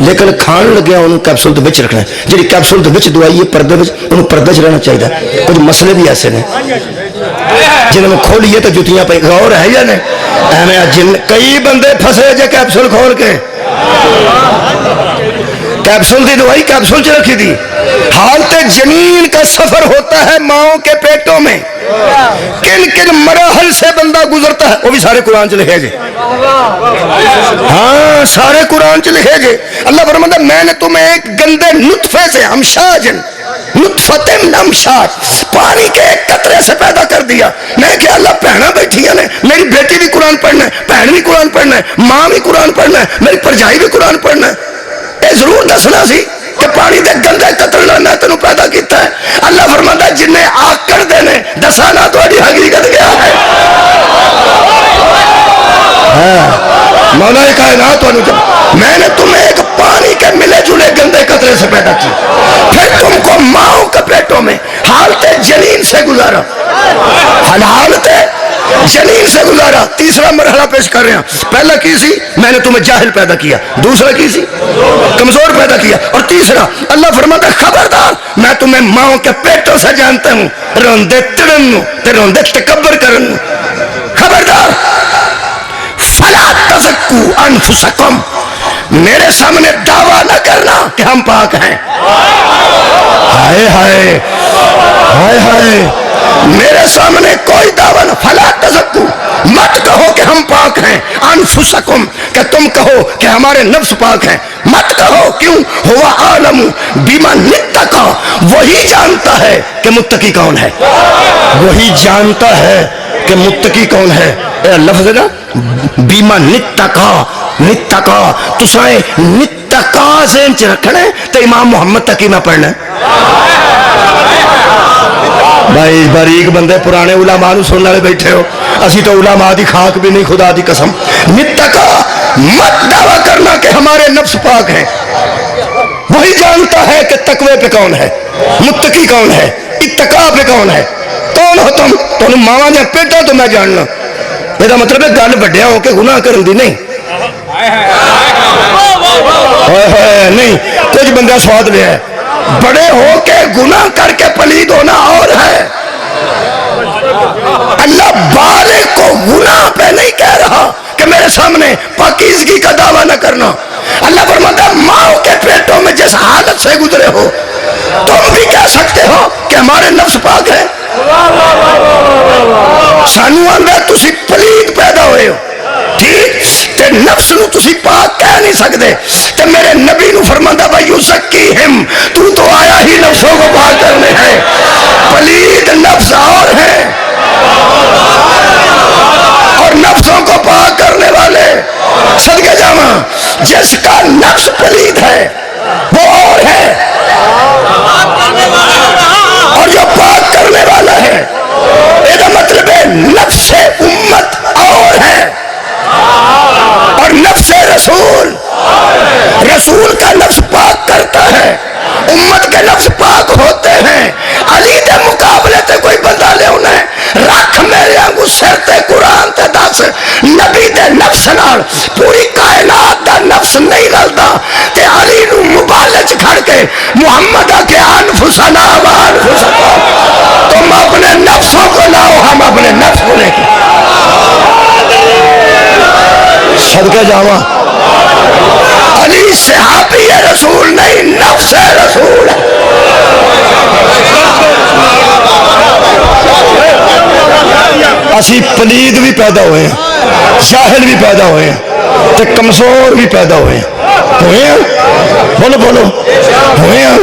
لیکن کھان لگیا انہوں کیپسول دے بچ رکھنا ہے. جی کیپسول دے بچ دوائی ہے پردے انہوں پردے چ رہنا چاہیے. کچھ مسئلے بھی ایسے ہیں جنہوں نے کھولیے تو جتیاں پہ غور ہے یا نہیں. جن کئی بندے پھنسے جے کیپسول کھول کے, کیپسول دی دوائی کیپسول چ رکھی تھی. حالت جنین کا سفر ہوتا ہے ماؤں کے پیٹوں میں, کن کن مراحل سے بندہ گزرتا ہے وہ بھی سارے قرآن چ لکھے گے. ہاں سارے قرآن چ لکھے گے. اللہ فرماتا ہے میں نے تمہیں ایک گندے نطفے سے امشاجن نطفتن امشاج پانی کے ایک قطرے سے پیدا کر دیا. میں کہ اللہ بہناں بیٹھی ہیں, میری بیٹی بھی قرآن پڑھنا ہے, بہن بھی قرآن پڑھنا ہے, ماں بھی قرآن پڑھنا ہے, میری پرجائی بھی قرآن پڑھنا ہے. یہ ضرور دسنا سی کہ پانی دے گندے قطرے میں تینوں پیدا کیتا ہے. اللہ فرماتا ہے جنہیں آکڑ دینے دسانا تھوڑی حقیقت کیا ہے. مولا کائنات میں نے تمہیں ایک پانی کے ملے جلے گندے قطرے سے پیدا کی, پھر تم کو ماؤں کے پیٹوں میں حالت جنین سے گزارا, حالت جنین سے گزارا. تیسرا مرحلہ پیش کر رہے ہیں. پہلا کی سی میں نے تمہیں جاہل پیدا کیا, دوسرا کی سی کمزور پیدا کیا, اور تیسرا اللہ فرماتا خبردار میں تمہیں ماؤں کے پیٹوں سے جانتا ہوں, روندے تڑن تے روندے تکبر کرن. خبردار فلا تزکوا انفسکم, میرے سامنے دعویٰ نہ کرنا کہ ہم پاک ہیں. ہائے ہائے ہائے ہائے میرے سامنے کوئی دعویٰ نہ. فلا تزکوا, مت کہو کہ ہم پاک ہیں. انفسکم کہ تم کہو کہ ہمارے نفس پاک ہیں, مت کہو. کیوں؟ ہوا عالم بمن اتقی, وہی جانتا ہے کہ متقی کون ہے, وہی جانتا ہے کہ متقی کون ہے. اے لفظ ہے نا بیما نتقا, نتقا تسائیں نتقا ذہن چ رکھنا ہے تو امام محمد تقی نہ پڑھنا ہے. بھائی باریک بندے پرانے علماء نو سننے والے بیٹھے ہو, اسی تو علماء دی خاک بھی نہیں, خدا دی قسم. نتقا مت دعویٰ کرنا کہ ہمارے نفس پاک ہیں, وہی جانتا ہے کہ تقوی پہ کون ہے, متقی کون ہے, اتقا پہ کون ہے. کون ہو تم؟ تم ماواں دے پیٹاں تو میں جاننا. یہ مطلب ہے گل وڈیا ہو کے گناہ کرن دی نہیں. نہیں کچھ بندہ سواد لیا ہے, بڑے ہو کے گناہ کر کے پلید ہونا اور ہے. اللہ بالغ کو گناہ پہ نہیں کہہ رہا کہ میرے سامنے پاکیزگی کا دعویٰ نہ کرنا. اللہ فرماتا ماں کے پیٹوں میں جس حالت سے گزرے ہو تم بھی کہہ سکتے ہو کہ ہمارے نفس پاک ہے. سانو آندا تسی پلید پیدا ہوئے ہو, ٹھیک تے نفس نو تسی پاک کہہ نہیں سکتے. تے میرے نبی نو فرماندا بھائی یزکیہم, تو آیا ہی نفسوں کو پاک کرنے ہے. پلید نفس اور ہے اور نفسوں کو پاک کرنے والے صدقے جاواں جس کا نفس پلید ہے وہ اور ہے, اور جو پاک کرنے والا ہے یہ مطلب ہے نفس امت اور ہے, اور نفس رسول, رسول کا نفس پاک کرتا ہے, امت کے نفس پاک ہوتے ہیں. علی کے مقابلے سے کوئی بندہ سر تے قرآن تے دس نبی دے نفس نال پوری کائنات دا نفس نہیں رلدا تے علی نو مبالغ کھڑ کے محمد کے انفسنا و انفسکم، تم اپنے نفسوں کو لاؤ ہم اپنے نفس کو لے کے صدقے جاواں علی صحابی رسول نہیں نفس رسول ہے۔ اسی پلید بھی پیدا ہوئے ہیں، جاہل بھی پیدا ہوئے ہیں تے کمزور بھی پیدا ہوئے ہیں بولو بولو ہوئے ہیں۔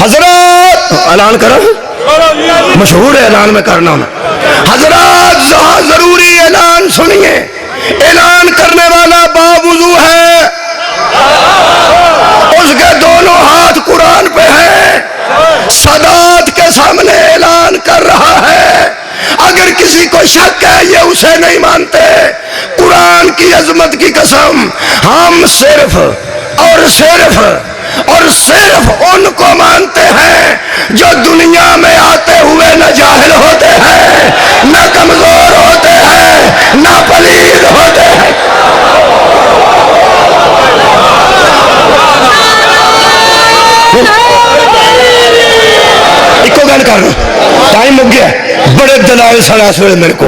حضرات اعلان کرو، مشہور ہے اعلان میں کرنا ہونا۔ حضرات جہاں ضروری اعلان سنیے، اعلان کرنے والا باوضو ہے، اس کے دونوں ہاتھ قرآن پہ ہیں، سادات کے سامنے اعلان کر رہا ہے۔ اگر کسی کو شک ہے یہ اسے نہیں مانتے، قرآن کی عظمت کی قسم ہم صرف اور صرف ان کو مانتے ہیں جو دنیا میں آتے ہوئے نہ جاہل ہوتے ہیں، نہ کمزور ہوتے ہیں، نہ پلید ہوتے ہیں۔ ایک گل کرنا، ٹائم مک گیا، بڑے دلائل سن اس ویلے میرے کو۔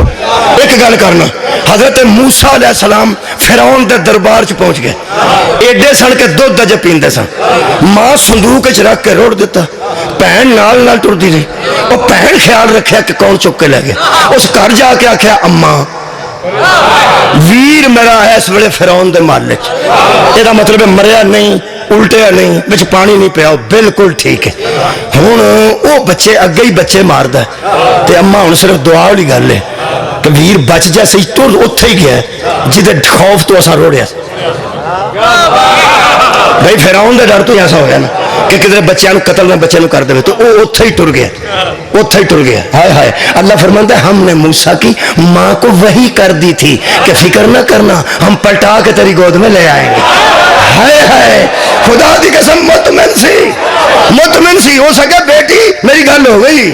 ایک گل کرنا، حضرت موسیٰ علیہ السلام فرعون دے دربار چ پہنچ گئے، ایڈے سن کے دودھ اجے پیندے سن، ماں صندوق چ رکھ کے روڑ دیتا، بہن نال نال ٹردی رہی، وہ بہن خیال رکھیا کہ کون چک کے لے گیا، اس گھر جا کے آخیا اماں ویر میرا ہے اس ویلے فرعون دے محلے چ، یہ مطلب ہے مریا نہیں، الٹیا نہیں، بچ پانی نہیں پیا، بالکل ٹھیک ہے۔ ہوں وہ بچے اگے ہی بچے مارد ہے تے اما ہوں صرف دعا والی گل ہے کہ ویر بچ جیسے تر اتھے ہی گیا جہد خوف تو اصا روڑیا بھائی فرعون دے ڈر تو ایسا ہو گیا نا کہ کدھر بچوں کو قتل نہ بچے کر دے تو وہ اتھے ہی ٹر گیا، ہائے ہائے۔ اللہ فرماتا ہے ہم نے موسیٰ کی ماں کو وحی کر دی تھی کہ فکر نہ کرنا، ہم پلٹا کے تیری گود میں لے آئیں گے۔ ہائے ہائے، خدا دی قسم مطمئن سی ہو سکے بیٹی میری گل ہو گئی۔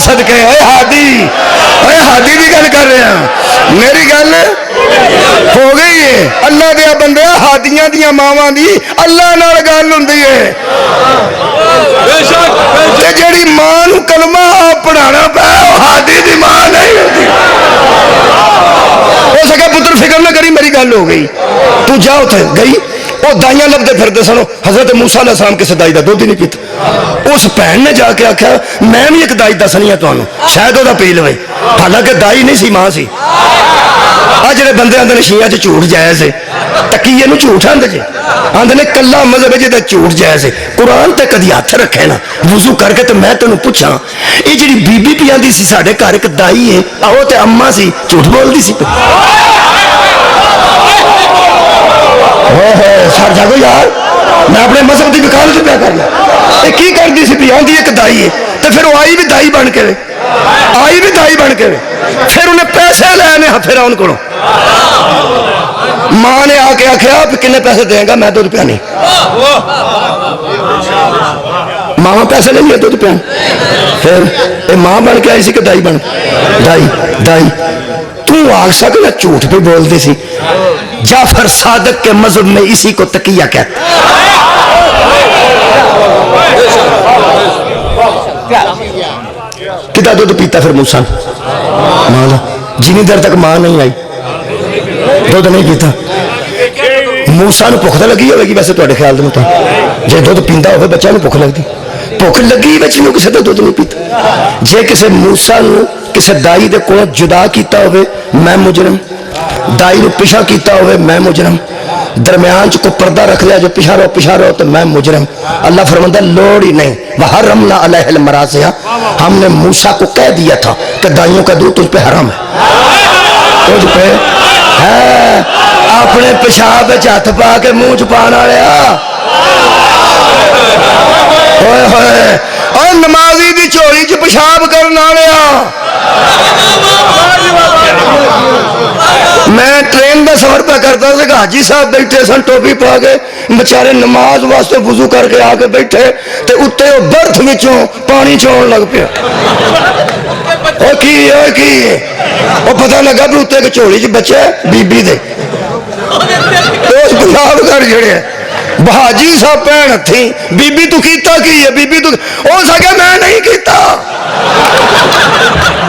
صدقے اے ہادی بھی گل کر رہے ہیں، میری گل ہو گئی ہے۔ اللہ دیا بندے ہادیاں دیا ماواں دی اللہ نال گل ہوندی ہے تے جیڑی ماں نو کلمہ پڑھانا پے وہ ہادی دی ماں نہیں ہوندی۔ ہو سکے پتر فکر نہ کری میری گل ہو گئی، تو جا اتنے گئی، وہ دائیاں لبدے پھردے سنو، حضرت موسیٰ علیہ السلام کسی دائی دا دودھ ہی نہیں پیتا۔ اس بہن نے جا کے آخیا میں بھی ایک دائی دسنی ہے تمہیں، شاید وہ پی لوے، حالانکہ دائی نہیں سی ماں سی۔ آ جڑے بندے آدھے شیعہ چ جھوٹ جائز ہے، تقیے نو جھوٹ آدھے جی، آدھے نے کلا مذہب ہے جہاں جھوٹ جائز ہے۔ قرآن تے کدی ہاتھ رکھے نا وضو کر کے، تو میں تینوں پوچھا یہ جی بی بی پی آدھی سی ساڈے گھر ایک دائی ہے، آؤ تے اما سی جھوٹ بولتی سی سر جاگو یار، میں اپنے مذہب کی وکالت پیا کرنا، یہ کی کرتی سی پی آدھی ایک دائی ہے، تو پھر وہ آئی بھی دائی بن کے، پھر انہیں پیسے لینے فرعون کو، ماں نے آ کے آخیا کنے پیسے دیں گا، میں دودھ پیا نہیں، ماں پیسے نہیں ہے دودھ پیا، پھر یہ ماں بن کے آئی سی کہ دائی بن دائی تو آگ سکنا جھوٹ بھی بولتی سی۔ جعفر صادق کے مذہب میں اسی کو تقیہ کہتا کتا دودھ پیتا پھر موسیٰ ماں جنی دیر تک ماں نہیں آئی دودھ نہیں پیتا۔ موسیٰ نے بھوک لگی ہوگی ویسے تھوڑے خیال میں جی دودھ پیندا ہوئے بچہ بھوک لگتی، بھوک لگی بچے نو کسی کا دودھ نہیں پیتا۔ جے کسی موسیٰ نو کسی دائی دے کو جدا کیتا ہوئے میں مجرم، دائی نو پیچھا کیتا ہوئے میں مجرم، درمیان کو پردہ رکھ لیا جو پیچھا رہو تو میں مجرم۔ اللہ فرماتا ہے لوڑ ہی نہیں، وحرمنا علیہ المراضع، ہم نے موسیٰ کو کہہ دیا تھا کہ دائیوں کا دودھ تجھ پہ حرام ہے، تجھ پہ ہے، اپنے پیشاب ہاتھ پا کے منہ چھپانا لیا ہوئے ہوئے، اور نمازی دی چوری چ پیشاب کرنا لیا۔ میں ٹرین کا سفر پہ کرتا تھا کہ حاجی صاحب بیٹھے سن ٹوپی پا کے بچارے نماز واسطے وضو کر کے آ کے بیٹھے تے اتنے وہ برتھ وچوں پانی چون لگ پیا، پتا لگا بھی اتنے جھولی چ بچے بیبی دے پیشاب کر جڑے بہاجی صاحب بھن ہتھی بیبی تو کیتا کی ہے بیبی تو ہو سکے میں نہیں کیتا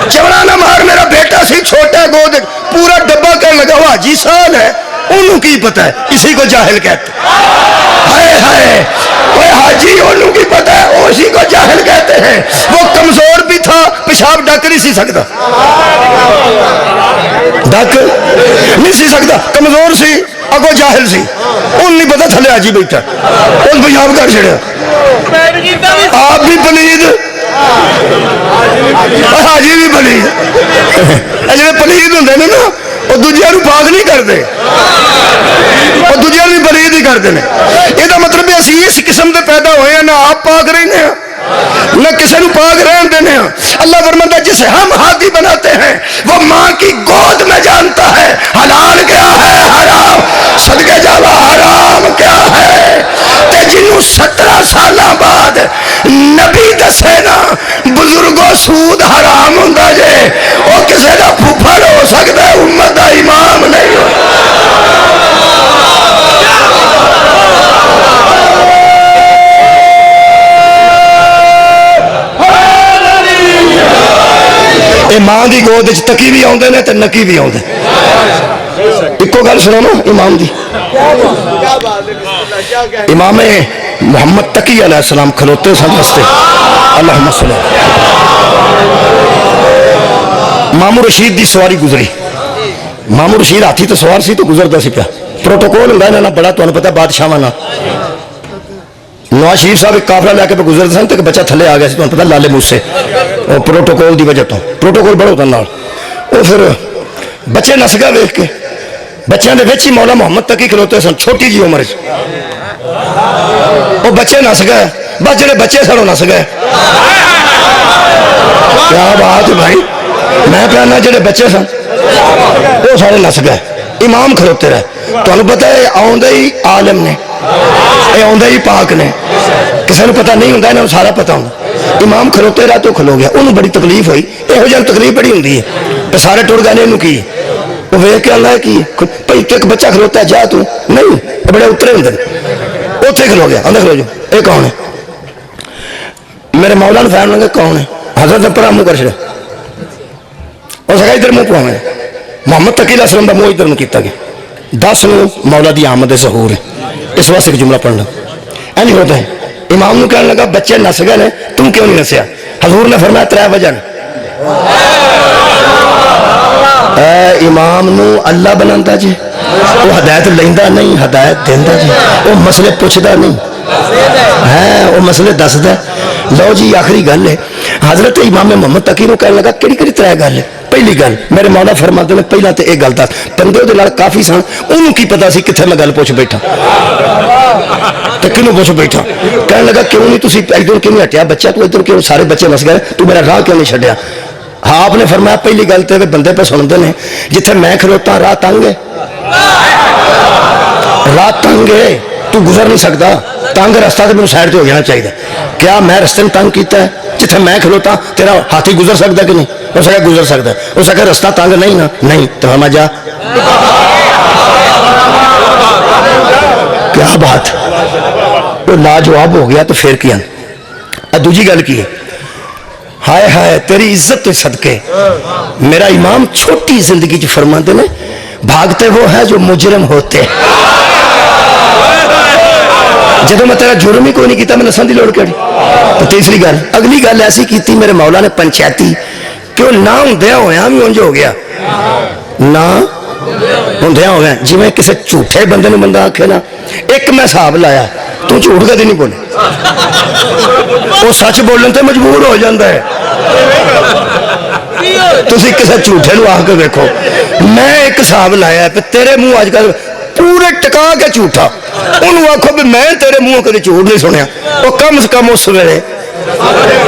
چوڑا نہ مار میرا بیٹا سی چھوٹا گود پورا ڈبا کرنے لگا وہ حاجی صاحب ہے انہوں کی پتا ہے اسی کو جاہل کہتے ہائے ہائے وہ حاجی انہوں کی پتا ہے اسی کو جاہل کہتے ہیں وہ کمزور بھی تھا پیشاب ڈک نہیں سی سکتا ڈک نہیں سی سکتا کمزور سی اگو جاہل سی ان نہیں پتا تھلے حاجی بیٹھا ان پیشاب کر چھڑیا آپ بھی پلید حاجی بھی پلید جی پلید ہوں نا وہ دوجیا نو پاک نہیں کرتے وہ دوجیا بھی پلید ہی کرتے ہیں یہ مطلب اسی اس قسم کے پیدا ہوئے ہیں نہ آپ پاک رہنے ہیں نہ کسی کو پاک رہن دینے ہیں اللہ فرماتا ہے جسے ہم ہاتھی بناتے ہیں وہ ماں کی گود میں جانتا ہے حلال کیا ہے حرام صدقے جاوا حرام کیا ہے تے جنہوں 17 سالہ بعد نبی دسے نا بزرگوں سود حرام ہوندہ جے وہ کسی کا پھوپھڑ ہو سکتا ہے امت دا امام نہیں ہو ماں دی گود تکی بھی آتے ہیں تو نکی بھی آتے ایک گل سنو نا امام دی امام محمد تقی علیہ السلام کھلوتے سن واسطے اللہم صلی مامو رشید دی سواری گزری مامو رشید ہاتھی تو سوار سی تو گزرتا سی پیا پروٹوکول ہوں نا بڑا تو پتا بادشاہ نا نواز شریف صاحب ایک قافلہ لے کے گزرتے سن تو بچہ تھلے آ گیا سی تو پتا لالے موسے پروٹوکول دی وجہ تو پروٹوکول بڑا ہوتا نال وہ پھر بچے نس گئے ویخ کے بچوں کے ہی مولا محمد تقی کھلوتے سن چھوٹی جی عمر وہ بچے نس گئے بس جڑے بچے سن وہ نس گئے کیا بات بھائی میں کہنا جڑے بچے سن وہ سارے نس گئے امام کھلوتے رہے تمہیں پتا ہے آدھے ہی عالم نے یہ آدھے ہی پاک نے کسی کو پتا نہیں ہوتا انہوں سارا پتا ہوتا امام کھلوتے رہا تو کھلو گیا انہوں بڑی تکلیف ہوئی یہو جہاں تکلیف بڑی ہوتی ہے تو سارے ٹر گئے انہوں کی وہ ویخ کے اللہ کی بھائی ایک بچہ کھلوتا ہے جا تو نہیں بڑے اترے ہوتے اتنے کھلو گیا اندر کھلو جو یہ کون ہے میرے مولا نے فیملی لگا کون ہے حضرت پر منہ کر چڑا اور سکا ادھر منہ پواؤں محمد تقی علیہ السلام کا منہ ادھر میں کیتا گیا 10 مولا دی آمد ظہور ہے اس واسطے ایک جملہ پڑھنا این ہوتا ہے امام نے کہنے لگا بچے نس گئے نے تم کیوں نہیں نسیا حضور نے فرمایا 3 وجہ اے امام نو اللہ بناتا جی وہ ہدایت لیندہ نہیں ہدایت دیندہ جی وہ مسئلے پوچھتا نہیں ہے وہ مسئلے دسدا لو جی آخری گل ہے حضرت امام محمد تقی نو کہنے لگا کیڑی کیڑی 3 گل ہے پہلی گل میرے مولا فرماتے ہیں پہلا تو ایک گل دس بندے وہ کافی سن انہوں کی پتا سی کتنے میں گل پوچھ بیٹھا تو کنوں پوچھ بیٹھا کہنے لگا کیوں نہیں تھی ادھر کیوں ہٹیا بچہ تو ادھر کیوں سارے بچے نس گئے تو میرا راہ کیوں نہیں چھڈیا ہاں آپ نے فرمایا پہلی گل تو بندے پہ سنتے ہیں جتھے میں کھلوتا راہ تنگ ہے راہ تنگ ہے تو گزر نہیں سکتا تنگ رستہ تو میرے سائڈ سے ہو جانا چاہیے کیا میں رستے میں تنگ کیتا ہے جتھے میں کھلوتا تیرا ہاتھی گزر سکتا کہ نہیں ہو سکے گزر سکتا ہے ہو سکے رستہ تنگ نہیں نا نہیں تو ہم جا کیا بات وہ لاجواب ہو گیا تو پھر کیا دوجی گل کی ہائے ہائے تیری عزت تو صدقے میرا امام چھوٹی زندگی چ فرماتے ہیں بھاگتے وہ ہیں جو مجرم ہوتے جب میں تیرا جرم ہی کوئی نہیں کیتا میں نسان دی لوڑ کری تو تیسری گل اگلی گل ایسی کیتی میرے مولا نے پنچایتی کہ وہ نہ ہوندیا ہویا بھی انج ہو گیا نہ ہوندیا ہو گیا جی میں کسی جھوٹے بندے نے بندہ آکھے نا ایک میں حساب لایا تو جھوٹ کدی نہیں بولے وہ سچ بولنے تے مجبور ہو جاتا ہے تسی کسی جھوٹے نو آ کے دیکھو میں ایک حساب لایا پہ تیرے منہ آج کل پورے ٹکا کے جھوٹا انہوں آکھو بھی میں تیرے منہ کدی جھوٹ نہیں سنیا وہ کم سے کم اس ویلے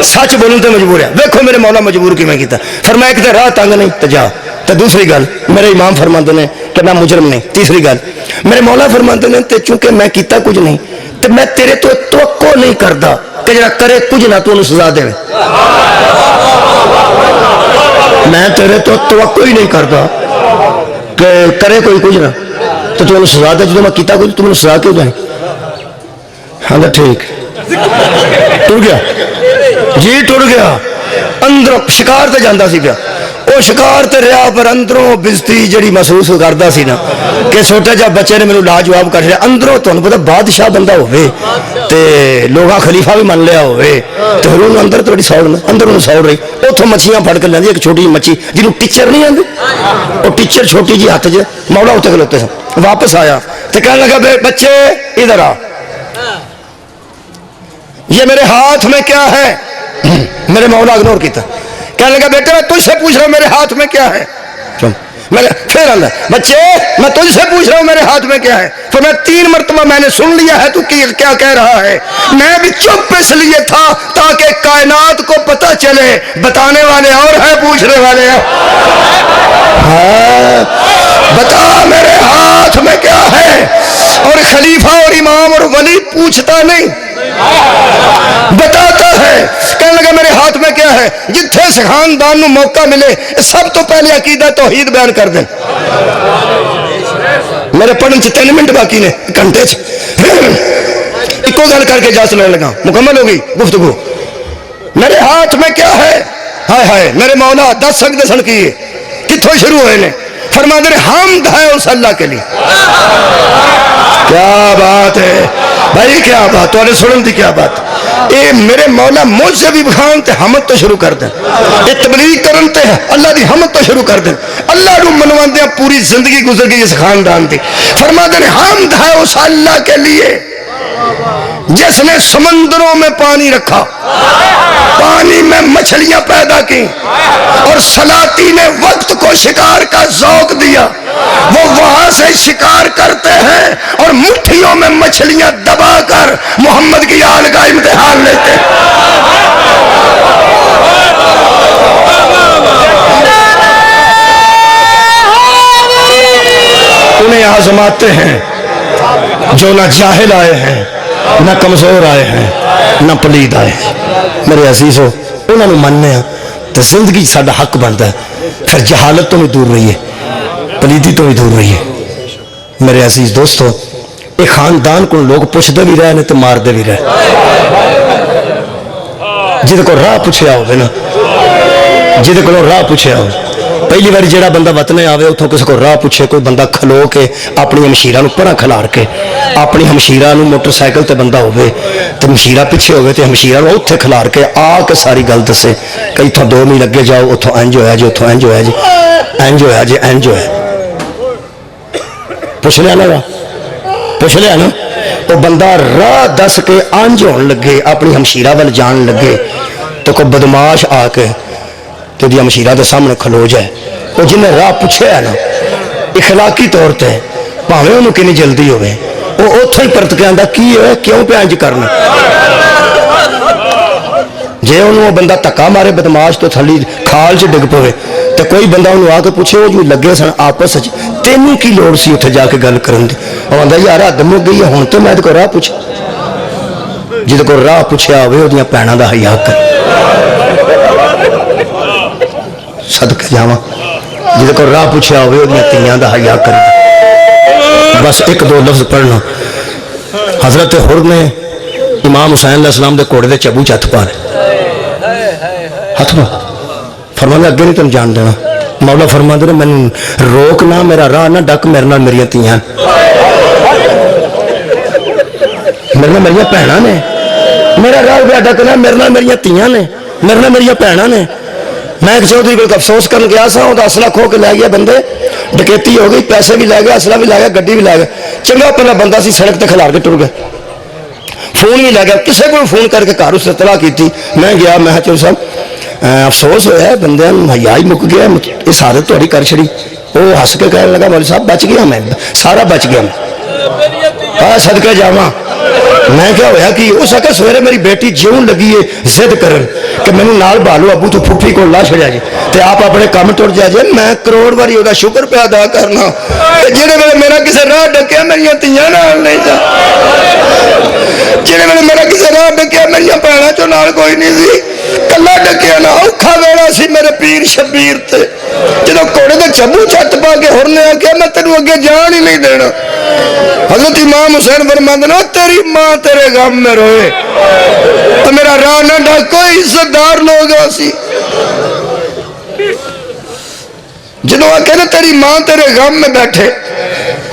سچ بولنے تے مجبور ہے دیکھو میرے مولا مجبور کی میں کیتا فرمایا کہ راہ تنگ نہیں تو جا تو دوسری گل میرے امام فرماتے ہیں کہ میں مجرم نہیں تیسری گل میرے مولا فرماتے ہیں تے چونکہ میں کیتا کچھ نہیں تو میں تیرے تو توقع نہیں کرتا کہ جڑا کرے کچھ نہ تو انہوں سزا دے میں تیرے تو توقع ہی نہیں کرتا کہ کرے کوئی کچھ نہ تو تمہیں سزا دے جب میں کیتا کچھ تمہیں سزا کیوں جائیں ہاں ٹھیک ٹر گیا جی ٹر گیا اندروں شکار تے جاندہ سی پیا وہ شکار تے رہا پر اندروں بزتی جڑی محسوس کردا سی نا کہ چھوٹے جا بچے نے میرے لاجواب کر لیا اندروں تو پتہ بادشاہ بندہ ہوئے تے لوگاں خلیفہ بھی من لیا ہوئے تو ہر انہوں اندر تھوڑی سوڑ میں اندر انہوں سوڑ رہی اتھوں مچھیاں پھڑ کر لیندی ایک چھوٹی جی مچھی جنہوں ٹیچر نہیں آندی وہ ٹیچر چھوٹی جی ہاتھ جے مولا ہوتے کھلوتے ہیں واپس آیا تو کہنے لگا بچے ادھر آ یہ میرے ہاتھ میں کیا ہے میرے مولا اگنور کیتا کہنے لگا بیٹے میں تجھ سے پوچھ رہا ہوں میرے ہاتھ میں کیا ہے پھر آندا بچے میں تجھ سے پوچھ رہا ہوں میرے ہاتھ میں کیا ہے تو میں 3 مرتبہ میں نے سن لیا ہے تو کیا کہہ رہا ہے میں بھی چپ اس لیے تھا تاکہ کائنات کو پتہ چلے بتانے والے اور ہیں پوچھنے والے ہیں بتا میرے ہاتھ میں کیا ہے اور خلیفہ اور امام اور ولی پوچھتا نہیں بتاتا ہے کہنے لگا میرے ہاتھ میں کیا ہے جتھے سے خاندان نو موقع ملے سب تو پہلے عقیدہ توحید بیان کر دیں میرے پڑھن سے 3 منٹ باقی نے گھنٹے سے ایک گل کر کے جا سننے لگا مکمل ہوگی گفتگو میرے ہاتھ میں کیا ہے ہائے ہائے میرے مولا 10 سجدے سن کیے کتھوں شروع ہوئے نے فرما دے حمد ہے اس اللہ کے لیے کیا بات ہے بھائی کیا بات تو سنن دی کیا بات اے میرے مولا مجھ سے بھی بخان تے حمد تو شروع کر دیں اے تبلیغ کرن تے اللہ دی حمد تو شروع کر دیں اللہ رو منوان دے پوری زندگی گزر گئی اس خاندان دی فرما دے حمد ہے اس اللہ کے لیے جس نے سمندروں میں پانی رکھا پانی میں مچھلیاں پیدا کی اور سلاطین نے وقت کو شکار کا ذوق دیا وہ وہاں سے شکار کرتے ہیں اور مٹھیوں میں مچھلیاں دبا کر محمد کی آل کا امتحان لیتے ہیں انہیں آزماتے ہیں جو نہ جاہل آئے ہیں نہ کمزور آئے ہیں نہ پلید آئے ہیں میرے عزیزو انہوں نے مننے ہیں تو زندگی ساڑھا حق بنتا ہے پھر جہالت تو بھی دور رہی ہے پلیدی تو بھی دور رہی ہے میرے عزیز دوستو ایک خاندان کو لوگ پوچھتے بھی رہے تو مار دے بھی رہے جیدے کو راہ پوچھے آؤ نا جیدے کو راہ پوچھے آؤ پہلی باری جڑا بندہ وطنے آوے اتھوں کسی کو راہ پوچھے کوئی بندہ کھلو کے اپنی ہمشیرہ نو پڑا کھلار کے اپنی ہمشیرہ نو موٹر سائیکل تے بندہ ہوئے تو ہمشیرہ پیچھے ہوئے تو ہمشیرہ نو اتھے کھلار کے آ کے ساری گل دسے کہ اتھوں 2 میل لگے جاؤ اتھوں اینج ہویا جی اتھوں اینج ہویا جی اینج ہویا جی اینج ہویا پوچھ لیا نا پوچھ لیا نا وہ بندہ راہ دس کے آنج ہون لگے اپنی ہمشیرہ وال جان لگے تو کوئی بدماش آ کے تو دی ہمشیرہ دے سامنے کھلو جائے وہ جنہیں راہ پوچھے ہے نا اخلاقی طور تے پاہمیں انہوں کی نہیں جلدی ہوئے وہ اتھو ہی پرت کے آندہ کی ہے کیوں پہ آنج کرنا جے انہوں وہ بندہ تکا مارے بدماش تو تھلی کھال سے ڈگ پوے تو کوئی بندہ انہوں آ کے پوچھے وہ جو لگے سن آپس سچ تینوں کی لوڑ سی اتھے جا کے گل کرن دی وہ آندہ یارہ دمو گئی ہے ہون تو میں کو راہ پوچھا جدے کو راہ پوچھے آوے وہ دیاں پینا دا حیاء کر صدقہ جاواں جدے کو راہ پوچھے ہوئے وہ تیاں دا حیاء کر بس 1-2 لفظ پڑھنا حضرت حر نے امام حسین علیہ السلام دے کوڑے دے چبو چھ پا رہے ہاتھ پا فرمانا اگے نہیں تن جان دینا مولا فرما دے میں روک نہ میرا راہ نہ ڈک میرے نال میری تیاں میرے نال میری بہناں نے میرا راہ پہ ڈکنا میرے نال میری تیاں نے میرے نال میری بہناں نے میں ایک چودھری کو افسوس کرنے گیا سا وہ اسلحہ کھو کے لے گیا بندے ڈکیتی ہو گئی پیسے بھی لے گیا اسلحہ بھی لے گیا گڈی بھی لے گیا چنگا پہلا بندہ سی سڑک تے کھلار کے ٹر گیا فون بھی لے گیا کسے کو فون کر کے گھر اس اطلاع کی تھی میں گیا میں چلو صاحب افسوس ہوا ہے بندے حیا ہی مک گیا اس عادت تھوڑی کر چھڑی وہ ہس کے کہنے لگا مولوی صاحب بچ گیا میں سارا بچ گیا میں صدقے جاواں میں کیا ہویا کہ اس وقت سویرے میری بیٹی جیوں لگی ہے ضد کرن کہ میں نال بالو ابو تو پھپھی کو لا چھڑیا جی تے آپ اپنے کام ٹر جا جی میں کروڑ باری وہ شکر پہ ادا کرنا جہے ویلے میرا کسی راہ ڈکیا میری تیاں نال نہیں تھا جہے ویلے میرا کسی راہ ڈکیا میری بھੈਣਾਂ چوں نال کوئی نہیں سی کلا ڈکیا نہ اوکھا ویلا سی میرے پیر شبیر تے جدو گھوڑے تے چبو چھت پا کے ہور نے آخیا میں تینوں اگے جان ہی نہیں دینا حضرت امام حسین فرماندے نے تیری ماں تیرے غم میں روئے تو میرا راہ نہ ڈھکو عزت دار لوگ سی جدو آخیا نا تیری ماں تیرے غم میں بیٹھے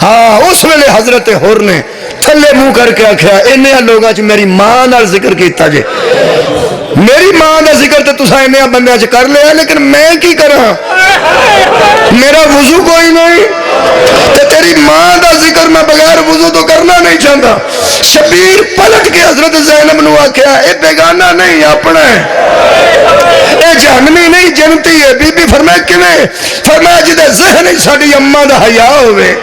ہاں اس ویلے حضرت ہور نے تھلے منہ کر کے آخیا انہاں لوگاں چ میری ماں نال ذکر کیتا جے میری ماں دا ذکر تو تساں انہاں بندیاں چ کر لیا لیکن میں کی کراں میرا وضو کوئی نہیں تے تیری ماں دا ذکر میں بغیر وضو تو کرنا نہیں چاہتا شبیر پلٹ کے حضرت زینب نو آخیا اے بیگانہ نہیں اپنا ہے اے جہنمی نہیں جنتی ہے بی بی فرمایا کیویں فرمایا جدے ذہن وچ ساڈی اماں دا حیا ہوے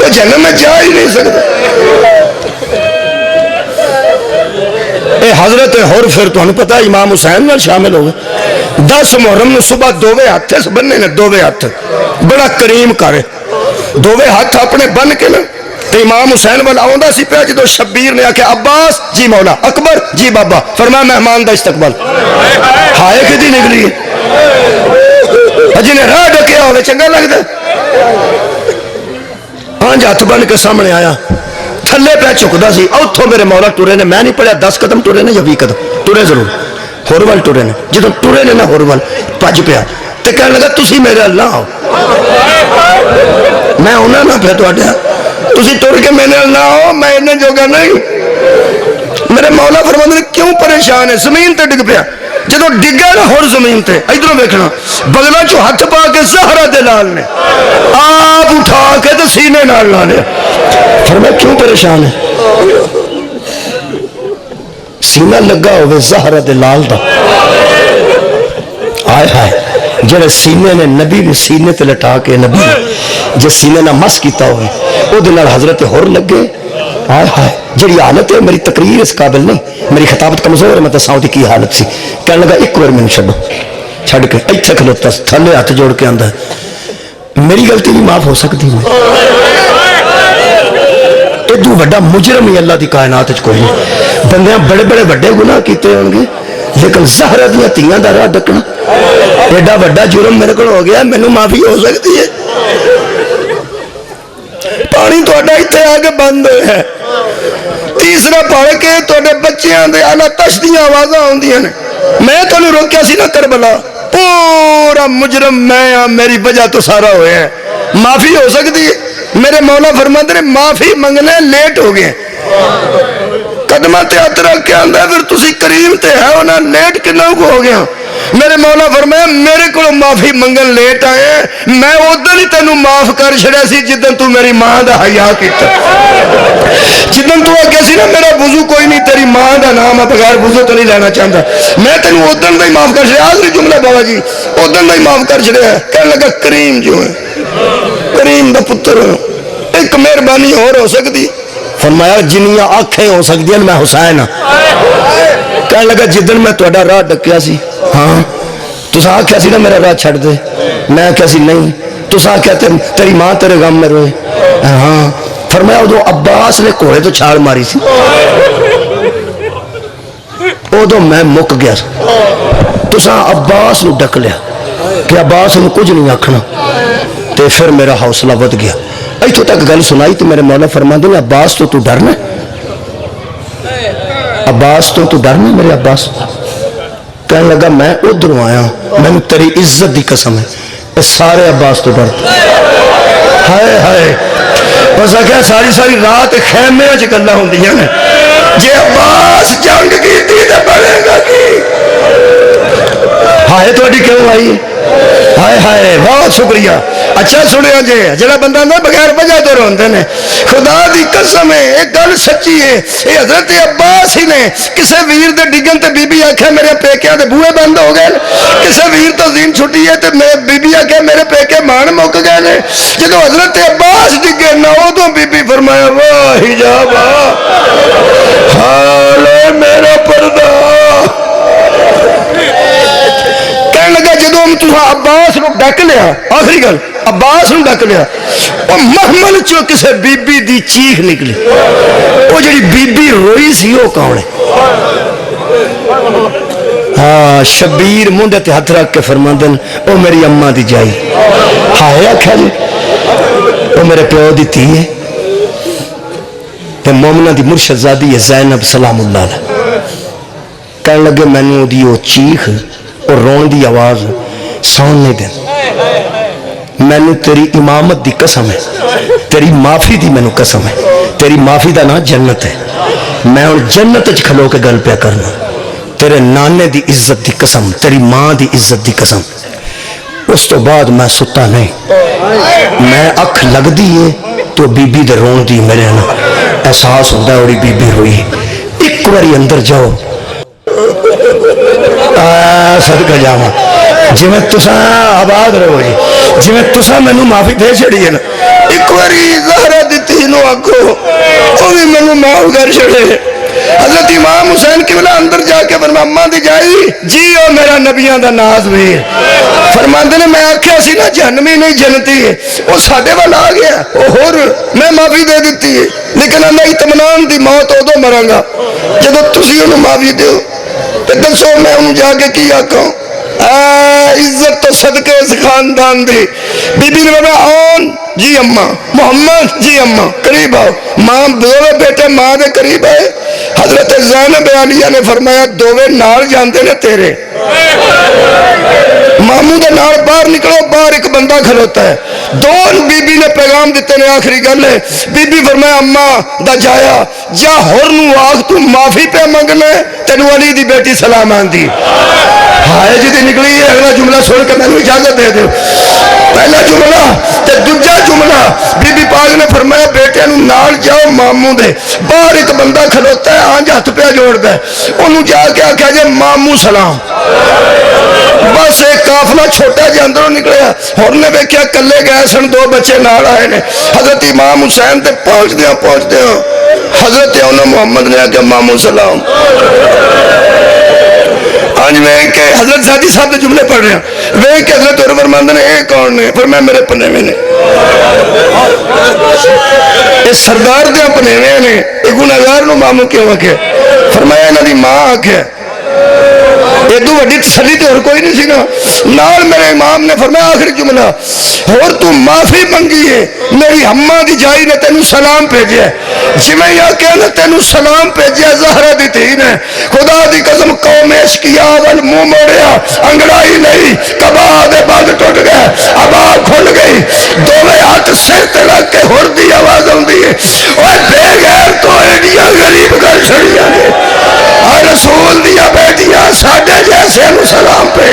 تے جہنم میں جا ہی نہیں سکدا اے حضرت ہور پھر تانوں پتہ امام حسین نال شامل ہو گئے 10 محرم نو صبح دوویں ہاتھ بننے نے دوویں ہاتھ بڑا کریم کر دوویں ہاتھ اپنے بن کے نا تے امام حسین وال آوندا سی پیا جدو شبیر نے آکھیا عباس جی مولا اکبر جی بابا فرمایا مہمان دا استقبال ہائے کدی نکلی جی نے راہ ڈکیا ہوے چنگا لگدا پانچ ہاتھ بن کے سامنے آیا تھلے پہ چکدا سی اتھوں میرے مولا ٹرے نے میں نہیں پڑھیا 10 قدم ٹرے نے یا 20 قدم ٹرے ضرور ہور وال ٹرے نے جدو ٹرے نے نا ہور وال پج پیا تے کہنے لگا تسی میرے اللہ آؤ میں ہونا نہ پہ تواڈے تسی ٹر کے میرے اللہ آؤ میں انہیں جوگا نہیں میرے مولا فرماندے نے کیوں پریشان ہے زمین تے ڈگ پیا جدو ڈگا نا ہور زمین تے ادھروں ویکھنا بغلاں چوں ہاتھ پا کے زہرا دے لال نے آپ اٹھا کے تے سینے نال لا لیا فرمایا کیوں پریشان ہے سینہ لگا ہوئے زہرا دے لال دا آئے ہائے جڑے سینے نے نبی نے سینے تے لٹا کے نبی جے سینے نہ مس کیتا ہوئے او دے نال حضرت ہور لگے آئے ہائے جڑی حالت ہے میری تقریر اس قابل نہیں میری خطابت کمزور ہے میں دساؤں دی کی حالت سی کہنے لگا ایک بار میں چھڈو چھڈ کے ایتھے کھلوتا تھلے ہاتھ جوڑ کے آندا ہے میری غلطی بھی معاف ہو سکتی ہے ایڈو بڑا مجرم ہی اللہ دی کائنات وچ کوئی نہیں بندیاں بڑے بڑے بڑے گناہ کیتے ہوں گے لیکن زہرا دیاں تیاں دا راہ ڈکنا ایڈا بڑا جرم میرے کو ہو گیا مینوں معافی ہو سکتی ہے پانی تہاڈا ایتھے آ کے بند ہویا ہے تیسرا پڑھ کے تہاڈے بچیاں دے اعلی تشدیاں آوازاں آوندیاں نے میں تانوں روکیا سی نا کربلا پورا مجرم میں ہاں میری وجہ تو سارا ہویا ہے معافی ہو سکتی ہے میرے مولا فرماندے نے معافی منگنے لیٹ ہو گئے قدمہ تے ہاتھ رکھ کے آندا پھر تسی کریم تے ہے ہونا لیٹ کنا کو ہو گیا میرے مولا فرمایا میرے کو معافی منگن لیٹ آئے میں ادھر ہی تینوں معاف کر چھڑیا سی جدن تو میری ماں دا حیا کیتا جدن تو آگے سی نا میرا وضو کوئی نہیں تیری ماں دا نام ہے بغیر وضو تو نہیں لینا چاہتا میں تینوں ادھر دا ہی معاف کر چھڑیا آخری جملہ بابا جی ادھر دا ہی معاف کر چھڑیا کہنے لگا کریم جو ہے کریم دا پتر ایک مہربانی اور ہو سکتی فرمایا جنیاں آنکھیں ہو سکتی ہیں میں حسین ہاں کہنے لگا جدن میں تہاڈا راہ ڈکیا سی ہاں تساں آکھیا سی نا میرا راہ چھڑ دے میں آکھیا سی نہیں تساں آکھیا تیری ماں تیرے غم میں روئے ہاں فرمایا ادو عباس نے گھوڑے تو چھال ماری سی ادو میں مک گیا تساں عباس نو ڈک لیا کہ عباس نو کچھ نہیں آکھنا تے پھر میرا حوصلہ ود گیا ایتھوں تک گل سنائی تو میرے مولا فرماندے نے عباس تو ڈرنا عباس تو ڈرنا میرے عباس کہنے لگا میں ادھر آیا میں نے تیری عزت دی قسم ہے اس سارے عباس تو ڈرتا ہائے ہائے بس آخیا ساری رات خیمے چ گلاں ہوندیاں نے جے عباس جنگ کیتی تے بنے گا کی ہائے تہاڈی کیوں آئی ہائے ہائے بہت شکریہ اچھا سنیا جی جڑا بندہ نہ بغیر وجہ تو روندے نے خدا دی قسم ہے ایک گل سچی ہے یہ حضرت عباس ہی نے کسے ویر دے ڈگن تے بی بی آکھے میرے پیکیاں دے بوئے بند ہو گئے کسے ویر تو زین چھٹی ہے تے بی بی آکھے میرے پیکے مان مک گئے نے جدو حضرت عباس ڈگے نہ ادوں بی بی فرمایا واہ حجاب حال میرا پردہ لگا جدو عباس نو ڈک لیا آخری گل عباس نو ڈک لیا وہ محمل چو کسے بی بی دی چیخ نکلی وہ جڑی بی بی روئی سی وہ کون ہے ہاں شبیر منڈے تے ہاتھ رکھ کے فرماندن او میری اماں دی جائی ہائے آکھیا جی او میرے پیو دی تھی ہے تے مومنہ دی مرشد زادی ہے زینب سلام اللہ علیہ کہنے لگے میں نے دی وہ چیخ اور رون دی آواز سون نہیں دیں میں نے تیری امامت دی قسم ہے تیری معافی دی میں نے قسم ہے تیری معافی دا نا جنت ہے میں ان جنت اچ کھلو کے گل پہ کرنا تیرے نانے دی عزت دی قسم تیری ماں دی عزت دی قسم اس تو بعد میں ستا نہیں میں اکھ لگ دی ہے تو بی بی دے رون دی میرے نا احساس ہوتا ہے اور بی بی ہوئی ایک باری اندر جاؤ صدقہ جاواں جی میں تساں آباد رہو جی جی میں تساں میں نو معافی دے چھڑی ہے نا ایک باری زہرہ دیتی نو آکھو وہ بھی میں نو معاف کر چھڑے حضرت امام حسین قبلہ اندر جا کے فرما اماں دی جائی جی او میرا نبیاں دا ناز ویر فرماندے نے میں آکھیا سی نا جہنمی نہیں جنتی ہے وہ ساڈے وال آ گیا او ہور میں معافی دے دیتی ہے لیکن اللہ اطمینان دی موت ادو مراں گا جدوں تسی انہوں معافی دیو تے دسو میں انہوں جا کے کی آکھاں عزت تو صدقے اس خاندان دی بی بی نے فرمایا آن جی اماں محمد جی اماں قریب آؤ ماں دووے بیٹے ماں دے قریب آئے حضرت زینب عالیہ نے فرمایا دووے نال جاندے نے تیرے ماموں دے نال باہر نکلو باہر ایک بندہ کھلوتا ہے دون بی بی نے پیغام دیتے نے آخری گل ہے بی بی فرمایا اماں دا جایا جا ہور نو آخ تو معافی پہ منگنے تینو علی دی بیٹی سلام آندی ہائے جی دی نکلی ہے اگلا جملہ سن کے میں نے اجازت دے دے پہلا جملہ تے دوجا جملہ بی بی پاک نے فرمایا بیٹے نو نال جاؤ ماموں دے باہر ایک بندہ کھلوتا ہے آنج ہاتھ پہ جوڑ دے انہوں جا کے آکھا جائے ماموں سلام بس ایک قافلہ چھوٹا جے اندروں نکلیا اور نے بیکیا کلے گئے سن دو بچے نال آئے نے حضرت امام حسین تے پہنچ دیا حضرت انہوں محمد نے آکھا ماموں سلام آج میں کہ حضرت زادی صاحب نے جملے پڑھ رہے ہیں وہ کہ حضرت عمر فرماند نے اے کون نے فرمایا میرے پنے میں نے اس سردار دے پنے میں نے ایک گناہگار نو ماموں کیوں آکھے فرمایا انہاں دی ماں آکھے ایدو وڈی تسلی تے اور کوئی نہیں سی نا نال میرے امام نے فرمایا آخری جملہ اور تو معافی منگی ہے میری اماں دی جائی نے تینو سلام بھیجیا جی میں یہ کہنا تینو سلام بھیجیا زہرہ دی تھی نے خدا دی قسم قوم عشقیہ ول منہ موڑیا انگڑائی نہیں کبا دے بند ٹوٹ گئے ابا کھل گئی دوویں ہاتھ سر تے لگ کے ہور دی آواز ہوندی ہے اوے بے غیر تو ایڈیاں غریب کر چھڑیاں نے رسول دیا بیٹیاں ساڈے جیسے نو سلام پہ